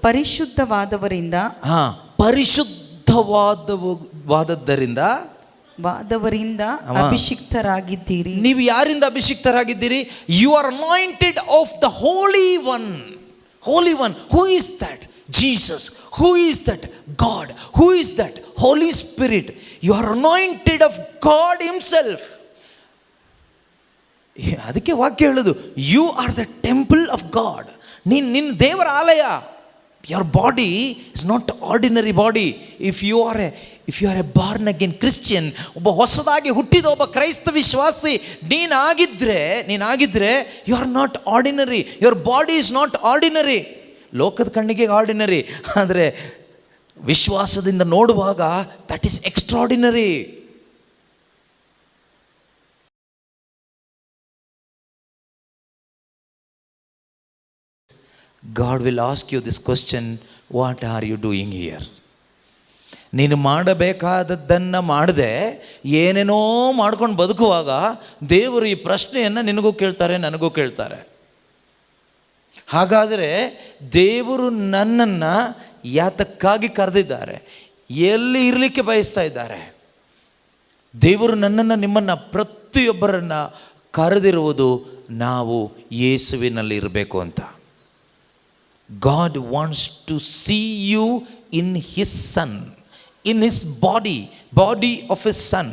ಪರಿಶುದ್ಧವಾದವರಿಂದ ಪರಿಶುದ್ಧವಾದದ್ದರಿಂದ ಅಭಿಷಿಕ್ತರಾಗಿದ್ದೀರಿ. ನೀವು ಯಾರಿಂದ ಅಭಿಷಿಕ್ತರಾಗಿದ್ದೀರಿ? You are anointed of the holy one. Holy one, who is that? Jesus. Who is that? God. Who is that? Holy Spirit. You are anointed of God himself. ಅದಕ್ಕೆ ವಾಕ್ಯ ಹೇಳೋದು, you are the temple of God. ನಿನ್ನ ದೇವರ ಆಲಯ. your body is not ordinary body. if you are a born again Christian, ಒಬ್ಬ ಹೊಸದಾಗಿ ಹುಟ್ಟಿದ ಒಬ್ಬ ಕ್ರೈಸ್ತ ವಿಶ್ವಾಸಿ ನೀನಾಗಿದ್ರೆ you are not ordinary. your body is not ordinary. ಲೋಕದ ಕಣ್ಣಿಗೆ ಆರ್ಡಿನರಿ, ಆದರೆ ವಿಶ್ವಾಸದಿಂದ ನೋಡುವಾಗ that is extraordinary. God will ask you this question, what are you doing here? ನೀನು ಮಾಡಬೇಕಾದದ್ದನ್ನು ಮಾಡದೆ ಏನೇನೋ ಮಾಡ್ಕೊಂಡು ಬದುಕುವಾಗ ದೇವರು ಈ ಪ್ರಶ್ನೆಯನ್ನು ನಿನಗೂ ಕೇಳ್ತಾರೆ, ನನಗೂ ಕೇಳ್ತಾರೆ. ಹಾಗಾದರೆ ದೇವರು ನನ್ನನ್ನು ಯಾತಕ್ಕಾಗಿ ಕರೆದಿದ್ದಾರೆ? ಎಲ್ಲಿ ಇರಲಿಕ್ಕೆ ಬಯಸ್ತಾ ಇದ್ದಾರೆ? ದೇವರು ನನ್ನನ್ನು, ನಿಮ್ಮನ್ನು, ಪ್ರತಿಯೊಬ್ಬರನ್ನು ಕರೆದಿರುವುದು ನಾವು ಯೇಸುವಿನಲ್ಲಿ ಇರಬೇಕು ಅಂತ. God wants to see you in His Son, in His body of His Son.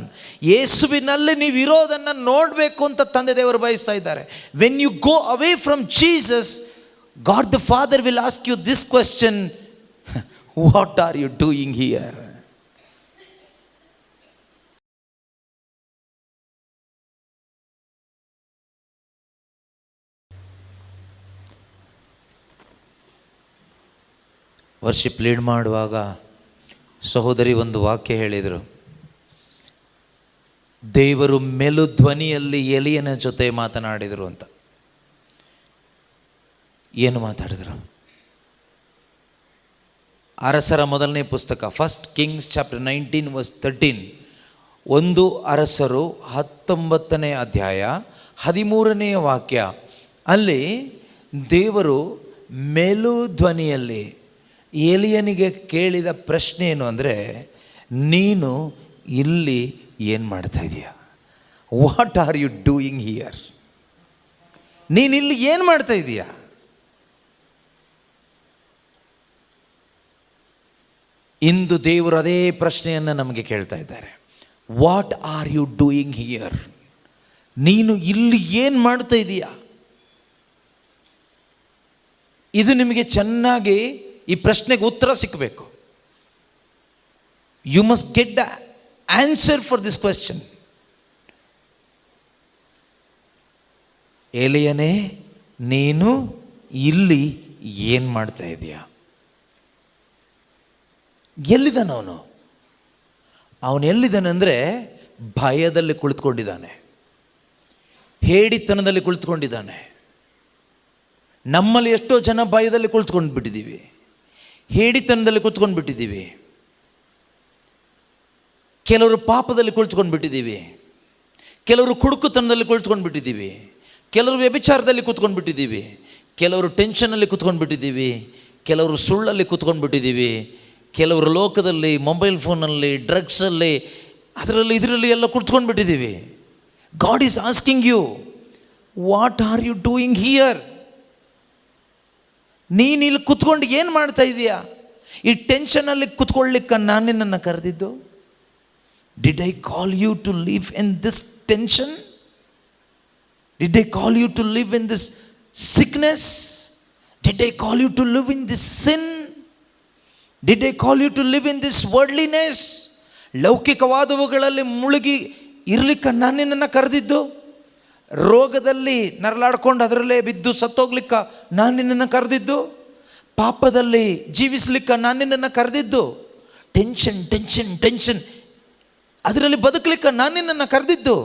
ಯೇಸುವಿನಲ್ಲಿ ನೀವು ಇರೋದನ್ನು ನೋಡಬೇಕು ಅಂತ ತಂದೆ ದೇವರು ಬಯಸ್ತಾ ಇದ್ದಾರೆ. When you go away from Jesus, God the Father will ask you this question, what are you doing here? Worship lead ಮಾಡುವಾಗ ಸಹೋದರಿ ಒಂದು ವಾಕ್ಯ ಹೇಳಿದರು. ದೇವರು ಮೆಲುಧ್ವನಿಯಲ್ಲಿ ಎಲಿಯನ ಜೊತೆ ಮಾತನಾಡಿದರು ಅಂತ. ಏನು ಮಾತಾಡಿದರು? ಅರಸರ ಮೊದಲನೇ ಪುಸ್ತಕ, ಫಸ್ಟ್ ಕಿಂಗ್ಸ್ ಚಾಪ್ಟರ್ 19 ವರ್ಸ್ 13. 1 ಅರಸರು 19ನೇ ಅಧ್ಯಾಯ 13ನೇ ವಾಕ್ಯ. ಅಲ್ಲಿ ದೇವರು ಮೆಲುಧ್ವನಿಯಲ್ಲಿ ಏಲಿಯನಿಗೆ ಕೇಳಿದ ಪ್ರಶ್ನೆ ಏನು ಅಂದರೆ, ನೀನು ಇಲ್ಲಿ ಏನು ಮಾಡ್ತಾ ಇದೀಯ? What are you doing here? ನೀನಿಲ್ಲಿ ಏನು ಮಾಡ್ತಾ ಇದೀಯಾ? ಇಂದು ದೇವರು ಅದೇ ಪ್ರಶ್ನೆಯನ್ನು ನಮಗೆ ಕೇಳ್ತಾ ಇದ್ದಾರೆ. What are you doing here? ನೀನು ಇಲ್ಲಿ ಏನು ಮಾಡ್ತಾ ಇದೀಯಾ? ಇದು ನಿಮಗೆ ಚೆನ್ನಾಗಿ ಈ ಪ್ರಶ್ನೆಗೆ ಉತ್ತರ ಸಿಕ್ಕಬೇಕು. You must get the answer for this question. ಏಲಿಯನೇ, ನೀನು ಇಲ್ಲಿ ಏನು ಮಾಡ್ತಾ ಇದೀಯಾ? ಎಲ್ಲಿದ್ದಾನೆ ಅವನು ಎಲ್ಲಿದ್ದಾನೆ ಅಂದರೆ, ಭಯದಲ್ಲಿ ಕುಳಿತುಕೊಂಡಿದ್ದಾನೆ, ಹೇಡಿತನದಲ್ಲಿ ಕುಳಿತುಕೊಂಡಿದ್ದಾನೆ. ನಮ್ಮಲ್ಲಿ ಎಷ್ಟೋ ಜನ ಭಯದಲ್ಲಿ ಕುಳಿತುಕೊಂಡು ಬಿಟ್ಟಿದ್ದೀವಿ, ಹೇಡಿತನದಲ್ಲಿ ಕುಳಿತುಕೊಂಡು ಬಿಟ್ಟಿದ್ದೀವಿ. ಕೆಲವರು ಪಾಪದಲ್ಲಿ ಕುಳಿತುಕೊಂಡು ಬಿಟ್ಟಿದ್ದೀವಿ, ಕೆಲವರು ಕುಡುಕುತನದಲ್ಲಿ ಕುಳಿತುಕೊಂಡು ಬಿಟ್ಟಿದ್ದೀವಿ, ಕೆಲವರು ವ್ಯಭಿಚಾರದಲ್ಲಿ ಕೂತ್ಕೊಂಡು ಬಿಟ್ಟಿದ್ದೀವಿ, ಕೆಲವರು ಟೆನ್ಷನಲ್ಲಿ ಕೂತ್ಕೊಂಡು ಬಿಟ್ಟಿದ್ದೀವಿ, ಕೆಲವರು ಸುಳ್ಳಲ್ಲಿ ಕೂತ್ಕೊಂಡು ಬಿಟ್ಟಿದ್ದೀವಿ, ಕೆಲವರು ಲೋಕದಲ್ಲಿ, ಮೊಬೈಲ್ ಫೋನಲ್ಲಿ, ಡ್ರಗ್ಸಲ್ಲಿ, ಅದರಲ್ಲಿ ಇದರಲ್ಲಿ ಎಲ್ಲ ಕುಳಿತುಕೊಂಡು ಬಿಟ್ಟಿದ್ದೀವಿ. God is asking you, what are you doing here? ನೀನು ಇಲ್ಲಿ ಕುತ್ಕೊಂಡು ಏನು ಮಾಡ್ತಾ ಇದೀಯಾ? ಈ ಟೆನ್ಷನಲ್ಲಿ ಕುತ್ಕೊಳ್ಳಿಕ್ಕೆ ನಾನು ನಿನ್ನನ್ನು ಕರೆದಿದ್ದು? Did I call you to live in this tension? Did I call you to live in this sickness? Did I call you to live in this sin? Did I call you to live in this worldliness? ಲೌಕಿಕವಾದವುಗಳಲ್ಲಿ ಮುಳುಗಿ ಇರಲಿಕ್ಕೆ ನಾನು ನಿನ್ನನ್ನು ಕರೆದಿದ್ದು? ರೋಗದಲ್ಲಿ ನರಳಾಡ್ಕೊಂಡು ಅದರಲ್ಲೇ ಬಿದ್ದು ಸತ್ತೋಗ್ಲಿಕ್ಕೆ ನಾನು ನಿನ್ನನ್ನು ಕರೆದಿದ್ದು? ಪಾಪದಲ್ಲಿ ಜೀವಿಸ್ಲಿಕ್ಕೆ ನಾನು ನಿನ್ನನ್ನು ಕರೆದಿದ್ದು? ಟೆನ್ಷನ್ ಟೆನ್ಷನ್ ಟೆನ್ಷನ್ ಅದರಲ್ಲಿ ಬದುಕಲಿಕ್ಕೆ ನಾನು ನಿನ್ನನ್ನು ಕರೆದಿದ್ದು?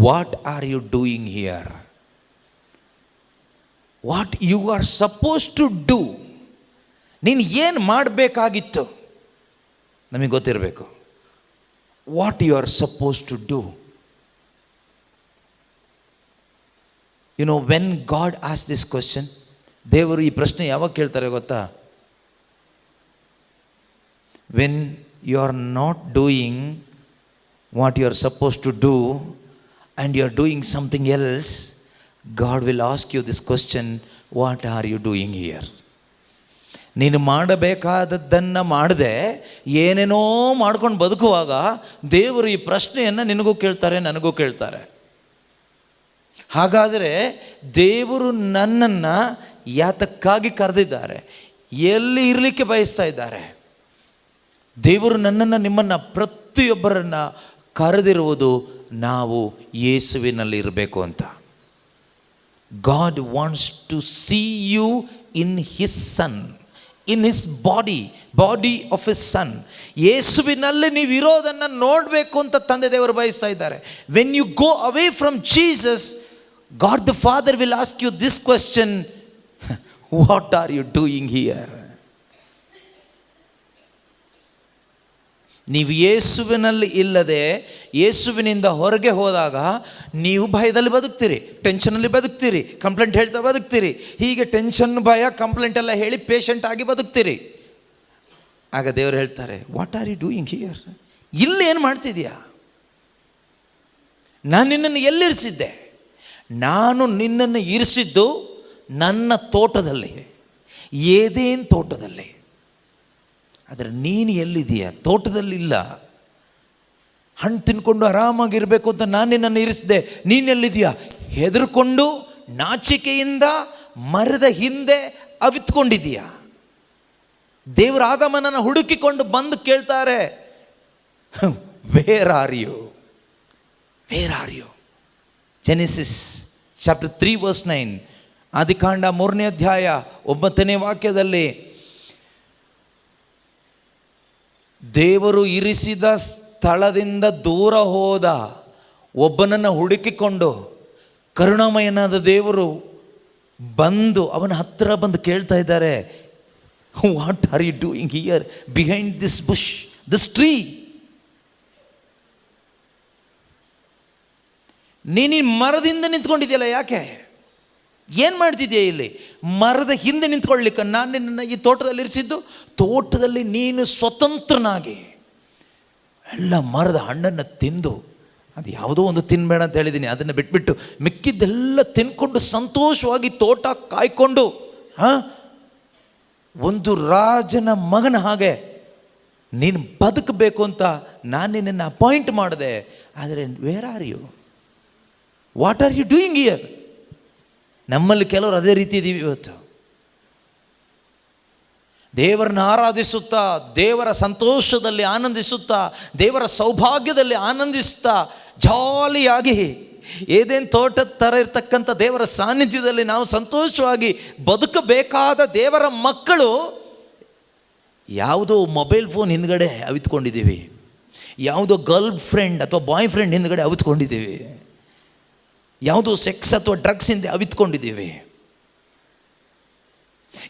What are you doing here? What you are suppose to do? ನೀನು ಏನು ಮಾಡಬೇಕಾಗಿತ್ತು ನಮಗೆ ಗೊತ್ತಿರಬೇಕು. What you are suppose to do. You know when God ಆಸ್ ದಿಸ್ ಕ್ವಶನ್, ದೇವರು ಈ ಪ್ರಶ್ನೆ ಯಾವಾಗ ಕೇಳ್ತಾರೆ ಗೊತ್ತಾ? When you are not doing what you are suppose to do and you are doing something else, God will ask you this question, what are you doing here? ನೀನು ಮಾಡಬೇಕಾದದ್ದನ್ನು ಮಾಡದೆ ಏನೇನೋ ಮಾಡ್ಕೊಂಡು ಬದುಕುವಾಗ ದೇವರು ಈ ಪ್ರಶ್ನೆಯನ್ನು ನಿನಗೂ ಕೇಳ್ತಾರೆ, ನನಗೂ ಕೇಳ್ತಾರೆ. ಹಾಗಾದರೆ ದೇವರು ನನ್ನನ್ನು ಯಾತಕ್ಕಾಗಿ ಕರೆದಿದ್ದಾರೆ? ಎಲ್ಲಿ ಇರಲಿಕ್ಕೆ ಬಯಸ್ತಾ ಇದ್ದಾರೆ? ದೇವರು ನನ್ನನ್ನು, ನಿಮ್ಮನ್ನು, ಪ್ರತಿಯೊಬ್ಬರನ್ನು ಕರೆದಿರುವುದು ನಾವು ಯೇಸುವಿನಲ್ಲಿ ಇರಬೇಕು ಅಂತ. God wants to see you in his son, in his body of his son. ಯೇಸುವಿನಲ್ಲಿ ನೀವು ಇರೋದನ್ನು ನೋಡಬೇಕು ಅಂತ ತಂದೆ ದೇವರು ಬಯಸ್ತಾ ಇದ್ದಾರೆ. When you go away from Jesus, God the father will ask you this question, what are you doing here? ನೀವು ಯೇಸುವಿನಲ್ಲಿ ಇಲ್ಲದೆ ಯೇಸುವಿನಿಂದ ಹೊರಗೆ ಹೋದಾಗ ನೀವು ಭಯದಲ್ಲಿ ಬದುಕ್ತೀರಿ, ಟೆನ್ಷನಲ್ಲಿ ಬದುಕ್ತೀರಿ, ಕಂಪ್ಲೇಂಟ್ ಹೇಳ್ತಾ ಬದುಕ್ತೀರಿ. ಹೀಗೆ ಟೆನ್ಷನ್, ಭಯ, ಕಂಪ್ಲೇಂಟ್ ಎಲ್ಲ ಹೇಳಿ ಪೇಷಂಟ್ ಆಗಿ ಬದುಕ್ತೀರಿ. ಆಗ ದೇವರು ಹೇಳ್ತಾರೆ, what are you doing here? ಇಲ್ಲಿ ಏನು ಮಾಡ್ತಿದ್ಯಾ? ನಾನು ನಿನ್ನನ್ನು ಎಲ್ಲಿರಿಸಿದ್ದೆ? ನಾನು ನಿನ್ನನ್ನು ಇರಿಸಿದ್ದು ನನ್ನ ತೋಟದಲ್ಲಿ, ಏದೇನು ತೋಟದಲ್ಲಿ. ಆದರೆ ನೀನು ಎಲ್ಲಿದೆಯಾ? ತೋಟದಲ್ಲಿಲ್ಲ. ಹಣ್ಣು ತಿನ್ಕೊಂಡು ಆರಾಮಾಗಿರಬೇಕು ಅಂತ ನಾನು ನಿನ್ನನ್ನು ಇರಿಸಿದೆ. ನೀನೆಲ್ಲಿದೆಯಾ? ಹೆದರ್ಕೊಂಡು ನಾಚಿಕೆಯಿಂದ ಮರದ ಹಿಂದೆ ಅವಿತ್ಕೊಂಡಿದೀಯಾ? ದೇವರು ಆದಾಮನನ್ನು ಹುಡುಕಿಕೊಂಡು ಬಂದು ಕೇಳ್ತಾರೆ, where are you? Where are you? Genesis chapter 3 verse 9, ಆದಿಕಾಂಡ 3ನೇ ಅಧ್ಯಾಯ 9ನೇ ವಾಕ್ಯದಲ್ಲಿ ದೇವರು ಇರಿಸಿದ ಸ್ಥಳದಿಂದ ದೂರ ಹೋದ ಒಬ್ಬನನ್ನು ಹುಡುಕಿಕೊಂಡು ಕರುಣಾಮಯನಾದ ದೇವರು ಬಂದು ಅವನ ಹತ್ತಿರ ಬಂದು ಕೇಳ್ತಾ ಇದ್ದಾರೆ, what are you doing here behind this bush, this tree? ನೀನು ಮರದಿಂದ ನಿಂತ್ಕೊಂಡಿದೆಯಲ್ಲ, ಯಾಕೆ? ಏನು ಮಾಡ್ತಿದ್ಯಾ ಇಲ್ಲಿ? ಮರದ ಹಿಂದೆ ನಿಂತ್ಕೊಳ್ಳಿಕ್ಕೆ ನಾನು ನಿನ್ನನ್ನು ಈ ತೋಟದಲ್ಲಿ ಇರಿಸಿದ್ದು. ತೋಟದಲ್ಲಿ ನೀನು ಸ್ವತಂತ್ರನಾಗಿ ಎಲ್ಲ ಮರದ ಹಣ್ಣನ್ನು ತಿಂದು, ಅದು ಯಾವುದೋ ಒಂದು ತಿನ್ನಬೇಡ ಅಂತ ಹೇಳಿದ್ದೀನಿ, ಅದನ್ನು ಬಿಟ್ಬಿಟ್ಟು ಮಿಕ್ಕಿದ್ದೆಲ್ಲ ತಿನ್ಕೊಂಡು ಸಂತೋಷವಾಗಿ ತೋಟ ಕಾಯ್ಕೊಂಡು ಒಂದು ರಾಜನ ಮಗನ ಹಾಗೆ ನೀನು ಬದುಕಬೇಕು ಅಂತ ನಾನು ನಿನ್ನನ್ನು ಅಪಾಯಿಂಟ್ ಮಾಡಿದೆ. ಆದರೆ where are you? What are you doing here? ನಮ್ಮಲ್ಲಿ ಕೆಲವರು ಅದೇ ರೀತಿ ಇದ್ದೀವಿ ಇವತ್ತು. ದೇವರನ್ನು ಆರಾಧಿಸುತ್ತಾ, ದೇವರ ಸಂತೋಷದಲ್ಲಿ ಆನಂದಿಸುತ್ತಾ, ದೇವರ ಸೌಭಾಗ್ಯದಲ್ಲಿ ಆನಂದಿಸ್ತಾ, ಜಾಲಿಯಾಗಿ ಏದೇನು ತೋಟದ ಥರ ಇರ್ತಕ್ಕಂಥ ದೇವರ ಸಾನ್ನಿಧ್ಯದಲ್ಲಿ ನಾವು ಸಂತೋಷವಾಗಿ ಬದುಕಬೇಕಾದ ದೇವರ ಮಕ್ಕಳು ಯಾವುದೋ ಮೊಬೈಲ್ ಫೋನ್ ಹಿಂದ್ಗಡೆ ಅವಿತ್ಕೊಂಡಿದ್ದೀವಿ, ಯಾವುದೋ ಗರ್ಲ್ ಫ್ರೆಂಡ್ ಅಥವಾ ಬಾಯ್ ಫ್ರೆಂಡ್ ಹಿಂದ್ಗಡೆ ಅವಿತ್ಕೊಂಡಿದ್ದೀವಿ, ಯಾವುದೋ ಸೆಕ್ಸ್ ಅಥವಾ ಡ್ರಗ್ಸ್ ಹಿಂದೆ ಅವಿತ್ಕೊಂಡಿದ್ದೀವಿ,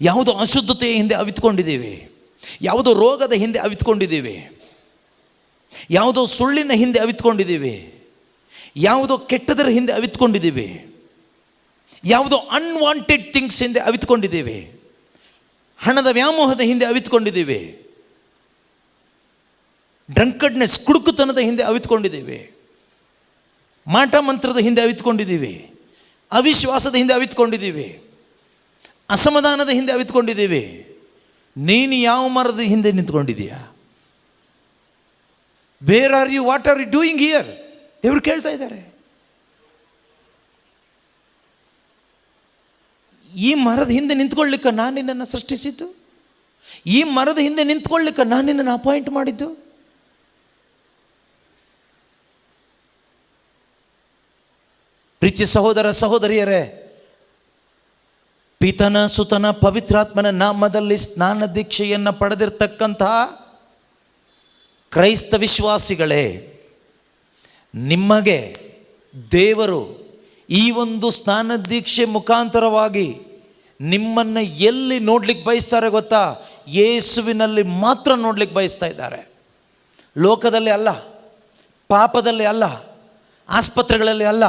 ಯಾವುದೋ ಅಶುದ್ಧತೆಯ ಹಿಂದೆ ಅವಿತ್ಕೊಂಡಿದ್ದೀವಿ, ಯಾವುದೋ ರೋಗದ ಹಿಂದೆ ಅವಿತ್ಕೊಂಡಿದ್ದೀವಿ, ಯಾವುದೋ ಸುಳ್ಳಿನ ಹಿಂದೆ ಅವಿತ್ಕೊಂಡಿದ್ದೀವಿ, ಯಾವುದೋ ಕೆಟ್ಟದರ ಹಿಂದೆ ಅವಿತ್ಕೊಂಡಿದ್ದೀವಿ, ಯಾವುದೋ ಅನ್ವಾಂಟೆಡ್ ಥಿಂಗ್ಸ್ ಹಿಂದೆ ಅವಿತ್ಕೊಂಡಿದ್ದೀವಿ, ಹಣದ ವ್ಯಾಮೋಹದ ಹಿಂದೆ ಅವಿತ್ಕೊಂಡಿದ್ದೀವಿ, ಡ್ರಂಕಡ್ನೆಸ್, ಕುಡುಕುತನದ ಹಿಂದೆ ಅವಿತ್ಕೊಂಡಿದ್ದೀವಿ, ಮಾಟ ಮಂತ್ರದ ಹಿಂದೆ ಅವಿತ್ಕೊಂಡಿದ್ದೀವಿ, ಅವಿಶ್ವಾಸದ ಹಿಂದೆ ಅವಿತ್ಕೊಂಡಿದ್ದೀವಿ, ಅಸಮಾಧಾನದ ಹಿಂದೆ ಅವಿತ್ಕೊಂಡಿದ್ದೀವಿ. ನೀನು ಯಾವ ಮರದ ಹಿಂದೆ ನಿಂತ್ಕೊಂಡಿದ್ದೀಯಾ? Where are you? What are you doing here? ದೇವರು ಕೇಳ್ತಾ ಇದ್ದಾರೆ. ಈ ಮರದ ಹಿಂದೆ ನಿಂತ್ಕೊಳ್ಳಿಕ್ಕೆ ನಾನು ನಿನ್ನನ್ನು ಸೃಷ್ಟಿಸಿದ್ದು, ಈ ಮರದ ಹಿಂದೆ ನಿಂತ್ಕೊಳ್ಳಿಕ್ಕೆ ನಾನು ನಿನ್ನನ್ನು ಅಪಾಯಿಂಟ್ ಮಾಡಿದ್ದು. ಪ್ರೀತಿ ಸಹೋದರ ಸಹೋದರಿಯರೇ, ಪಿತನ ಸುತನ ಪವಿತ್ರಾತ್ಮನ ನಾಮದಲ್ಲಿ ಸ್ನಾನ ದೀಕ್ಷೆಯನ್ನು ಪಡೆದಿರ್ತಕ್ಕಂತಹ ಕ್ರೈಸ್ತ ವಿಶ್ವಾಸಿಗಳೇ, ನಿಮಗೆ ದೇವರು ಈ ಒಂದು ಸ್ನಾನ ದೀಕ್ಷೆ ಮುಖಾಂತರವಾಗಿ ನಿಮ್ಮನ್ನು ಎಲ್ಲಿ ನೋಡ್ಲಿಕ್ಕೆ ಬಯಸ್ತಾರೆ ಗೊತ್ತಾ? ಯೇಸುವಿನಲ್ಲಿ ಮಾತ್ರ ನೋಡ್ಲಿಕ್ಕೆ ಬಯಸ್ತಾ ಇದ್ದಾರೆ. ಲೋಕದಲ್ಲಿ ಅಲ್ಲ, ಪಾಪದಲ್ಲಿ ಅಲ್ಲ, ಆಸ್ಪತ್ರೆಗಳಲ್ಲಿ ಅಲ್ಲ,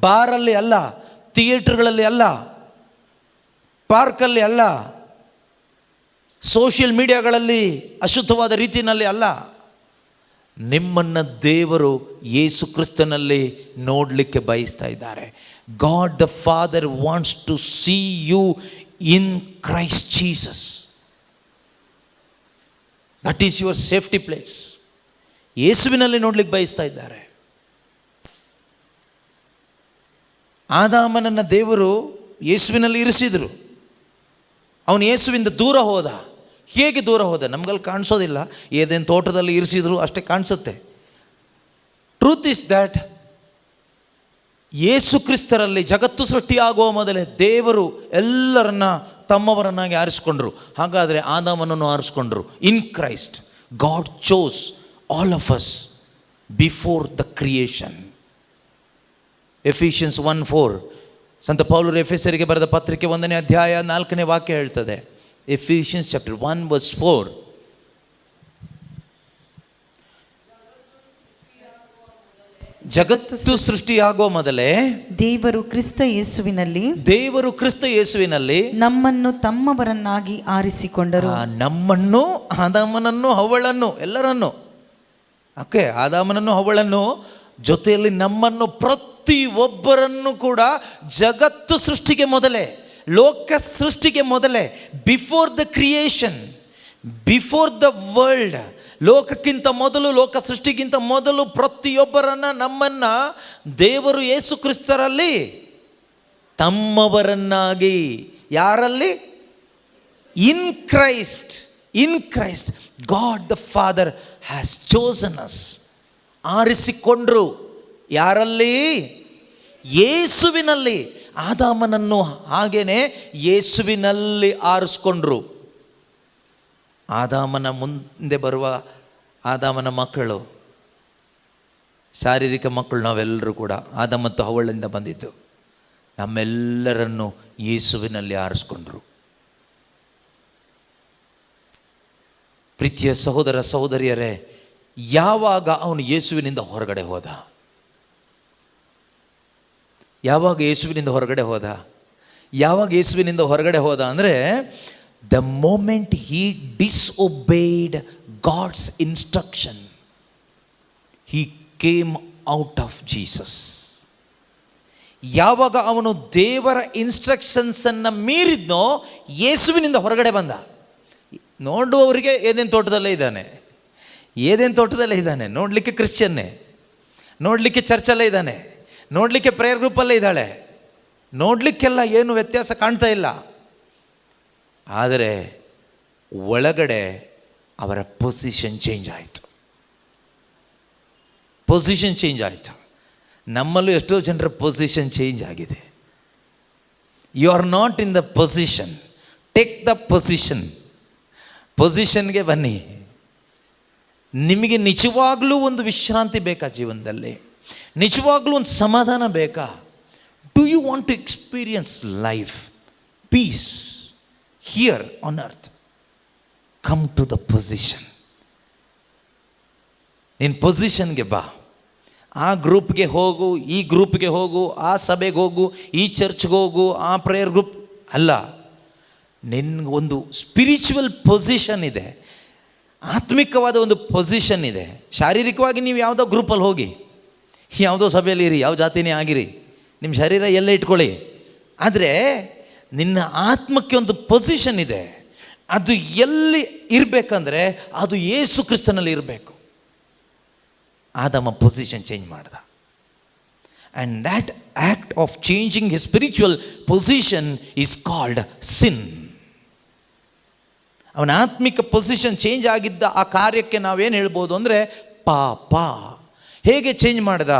ಬಾರಲ್ಲಿ ಅಲ್ಲ, ಥಿಯೇಟರ್ಗಳಲ್ಲಿ ಅಲ್ಲ, ಪಾರ್ಕಲ್ಲಿ ಅಲ್ಲ, ಸೋಷಿಯಲ್ ಮೀಡಿಯಾಗಳಲ್ಲಿ ಅಶುದ್ಧವಾದ ರೀತಿಯಲ್ಲಿ ಅಲ್ಲ. ನಿಮ್ಮನ್ನು ದೇವರು ಯೇಸು ಕ್ರಿಸ್ತನಲ್ಲಿ ನೋಡಲಿಕ್ಕೆ ಬಯಸ್ತಾ ಇದ್ದಾರೆ. God the father wants to see you in Christ Jesus. That is your safety place. ಯೇಸುವಿನಲ್ಲಿ ನೋಡ್ಲಿಕ್ಕೆ ಬಯಸ್ತಾ ಇದ್ದಾರೆ. ಆದಾಮನನ್ನು ದೇವರು ಯೇಸುವಿನಲ್ಲಿ ಇರಿಸಿದರು. ಅವನು ಯೇಸುವಿಂದ ದೂರ ಹೋದ. ಹೇಗೆ ದೂರ ಹೋದ? ನಮಗಲ್ಲಿ ಕಾಣಿಸೋದಿಲ್ಲ. ಏದೇನು ತೋಟದಲ್ಲಿ ಇರಿಸಿದ್ರು ಅಷ್ಟೇ ಕಾಣಿಸುತ್ತೆ. ಟ್ರೂತ್ ಇಸ್ ದ್ಯಾಟ್ ಯೇಸು ಕ್ರಿಸ್ತರಲ್ಲಿ ಜಗತ್ತು ಸೃಷ್ಟಿಯಾಗುವ ಮೊದಲೇ ದೇವರು ಎಲ್ಲರನ್ನ ತಮ್ಮವರನ್ನಾಗಿ ಆರಿಸ್ಕೊಂಡ್ರು. ಹಾಗಾದರೆ ಆದಾಮನನ್ನು ಆರಿಸ್ಕೊಂಡ್ರು. In Christ God chose all of us before the creation. Ephesians 1:4 ಸಂತ ಪೌಲರು ಎಫೆಸರಿಗೆ ಬರೆದ ಪತ್ರಿಕೆ 1ನೇ ಅಧ್ಯಾಯ 4ನೇ ವಾಕ್ಯ ಹೇಳ್ತದೆ. Ephesians chapter 1:4. ಜಗತ್ತು ಸೃಷ್ಟಿಯಾಗುವ ಮೊದಲೇ ದೇವರು ಕ್ರಿಸ್ತ ಯೇಸುವಿನಲ್ಲಿ ನಮ್ಮನ್ನು ತಮ್ಮವರನ್ನಾಗಿ ಆರಿಸಿಕೊಂಡರು. ನಮ್ಮನ್ನು, ಆದಾಮನನ್ನು, ಹವ್ವಳನ್ನು, ಎಲ್ಲರನ್ನು, ಓಕೆ, ಆದಾಮನನ್ನು, ಹವ್ವಳನ್ನು, ಜೊತೆಯಲ್ಲಿ ನಮ್ಮನ್ನು, ಪ್ರತಿಯೊಬ್ಬರನ್ನು ಕೂಡ ಜಗತ್ತು ಸೃಷ್ಟಿಗೆ ಮೊದಲೇ, ಲೋಕ ಸೃಷ್ಟಿಗೆ ಮೊದಲೇ, before the creation, before the world, ಲೋಕಕ್ಕಿಂತ ಮೊದಲು, ಲೋಕ ಸೃಷ್ಟಿಗಿಂತ ಮೊದಲು ಪ್ರತಿಯೊಬ್ಬರನ್ನ, ನಮ್ಮನ್ನ ದೇವರು ಯೇಸು ಕ್ರಿಸ್ತರಲ್ಲಿ ತಮ್ಮವರನ್ನಾಗಿ, ಯಾರಲ್ಲಿ? In Christ. In Christ God the Father has chosen us. ಆರಿಸಿಕೊಂಡ್ರು. ಯಾರಲ್ಲಿ? ಯೇಸುವಿನಲ್ಲಿ. ಆದಾಮನನ್ನು ಹಾಗೇನೆ ಯೇಸುವಿನಲ್ಲಿ ಆರಿಸ್ಕೊಂಡ್ರು. ಆದಾಮನ ಮುಂದೆ ಬರುವ ಆದಾಮನ ಮಕ್ಕಳು, ಶಾರೀರಿಕ ಮಕ್ಕಳು ನಾವೆಲ್ಲರೂ ಕೂಡ ಆದಾಮ ಮತ್ತು ಹವ್ವಳಿಂದ ಬಂದಿದ್ದು. ನಮ್ಮೆಲ್ಲರನ್ನು ಯೇಸುವಿನಲ್ಲಿ ಆರಿಸ್ಕೊಂಡ್ರು. ಪ್ರೀತಿಯ ಸಹೋದರ ಸಹೋದರಿಯರೇ, ಯಾವಾಗ ಅವನು ಯೇಸುವಿನಿಂದ ಹೊರಗಡೆ ಹೋದ? ಯಾವಾಗ ಯೇಸುವಿನಿಂದ ಹೊರಗಡೆ ಹೋದ? ಯಾವಾಗ ಯೇಸುವಿನಿಂದ ಹೊರಗಡೆ ಹೋದ ಅಂದರೆ, the moment he disobeyed God's instruction, he came out of Jesus. ಯಾವಾಗ ಅವನು ದೇವರ ಇನ್ಸ್ಟ್ರಕ್ಷನ್ಸನ್ನು ಮೀರಿದ್ನೋ ಯೇಸುವಿನಿಂದ ಹೊರಗಡೆ ಬಂದ. ನೋಡುವವರಿಗೆ ಏದೇನು ತೋಟದಲ್ಲೇ ಇದ್ದಾನೆ, ಏದೇನು ತೋಟದಲ್ಲೇ ಇದ್ದಾನೆ, ನೋಡಲಿಕ್ಕೆ ಕ್ರಿಶ್ಚಿಯನ್ನೇ, ನೋಡಲಿಕ್ಕೆ ಚರ್ಚಲ್ಲೇ ಇದ್ದಾನೆ, ನೋಡಲಿಕ್ಕೆ ಪ್ರೇಯರ್ ಗ್ರೂಪಲ್ಲೇ ಇದ್ದಾಳೆ, ನೋಡಲಿಕ್ಕೆಲ್ಲ ಏನು ವ್ಯತ್ಯಾಸ ಕಾಣ್ತಾ ಇಲ್ಲ. ಆದರೆ ಒಳಗಡೆ ಅವರ ಪೊಸಿಷನ್ ಚೇಂಜ್ ಆಯಿತು. ಪೊಸಿಷನ್ ಚೇಂಜ್ ಆಯಿತು. ನಮ್ಮಲ್ಲೂ ಎಷ್ಟೋ ಜನರ ಪೊಸಿಷನ್ ಚೇಂಜ್ ಆಗಿದೆ. You are not in the position, take the position. ಪೊಸಿಷನ್ಗೆ ಬನ್ನಿ. ನಿಮಗೆ ನಿಜವಾಗ್ಲೂ ಒಂದು ವಿಶ್ರಾಂತಿ ಬೇಕಾ ಜೀವನದಲ್ಲಿ? ನಿಜವಾಗ್ಲೂ ಒಂದು ಸಮಾಧಾನ ಬೇಕಾ? Do you want to experience life, peace here on earth? Come to the position. ನಿನ್ನ ಪೊಸಿಷನ್ಗೆ ಬಾ. ಆ ಗ್ರೂಪ್ಗೆ ಹೋಗು, ಈ ಗ್ರೂಪ್ಗೆ ಹೋಗು, ಆ ಸಭೆಗೆ ಹೋಗು, ಈ ಚರ್ಚ್ಗೆ ಹೋಗು, ಆ ಪ್ರೇಯರ್ ಗ್ರೂಪ್ ಅಲ್ಲ. ನಿನ್ಗೊಂದು ಸ್ಪಿರಿಚುವಲ್ ಪೊಸಿಷನ್ ಇದೆ, ಆತ್ಮಿಕವಾದ ಒಂದು ಪೊಸಿಷನ್ ಇದೆ. ಶಾರೀರಿಕವಾಗಿ ನೀವು ಯಾವುದೋ ಗ್ರೂಪಲ್ಲಿ ಹೋಗಿ, ಯಾವುದೋ ಸಭೆಯಲ್ಲಿ ಇರಿ, ಯಾವ ಜಾತಿನೇ ಆಗಿರಿ, ನಿಮ್ಮ ಶರೀರ ಎಲ್ಲೇ ಇಟ್ಕೊಳ್ಳಿ, ಆದರೆ ನಿನ್ನ ಆತ್ಮಕ್ಕೆ ಒಂದು ಪೊಸಿಷನ್ ಇದೆ. ಅದು ಎಲ್ಲಿ ಇರಬೇಕಂದ್ರೆ ಅದು ಯೇಸು ಕ್ರಿಸ್ತನಲ್ಲಿ ಇರಬೇಕು. ಆದಾಮ ಪೊಸಿಷನ್ ಚೇಂಜ್ ಮಾಡ್ದ. And that act of changing his spiritual position is called sin. ಅವನ ಆತ್ಮಿಕ ಪೊಸಿಷನ್ ಚೇಂಜ್ ಆಗಿದ್ದ ಆ ಕಾರ್ಯಕ್ಕೆ ನಾವೇನು ಹೇಳ್ಬೋದು ಅಂದರೆ ಪಾಪ. ಹೇಗೆ ಚೇಂಜ್ ಮಾಡ್ದ?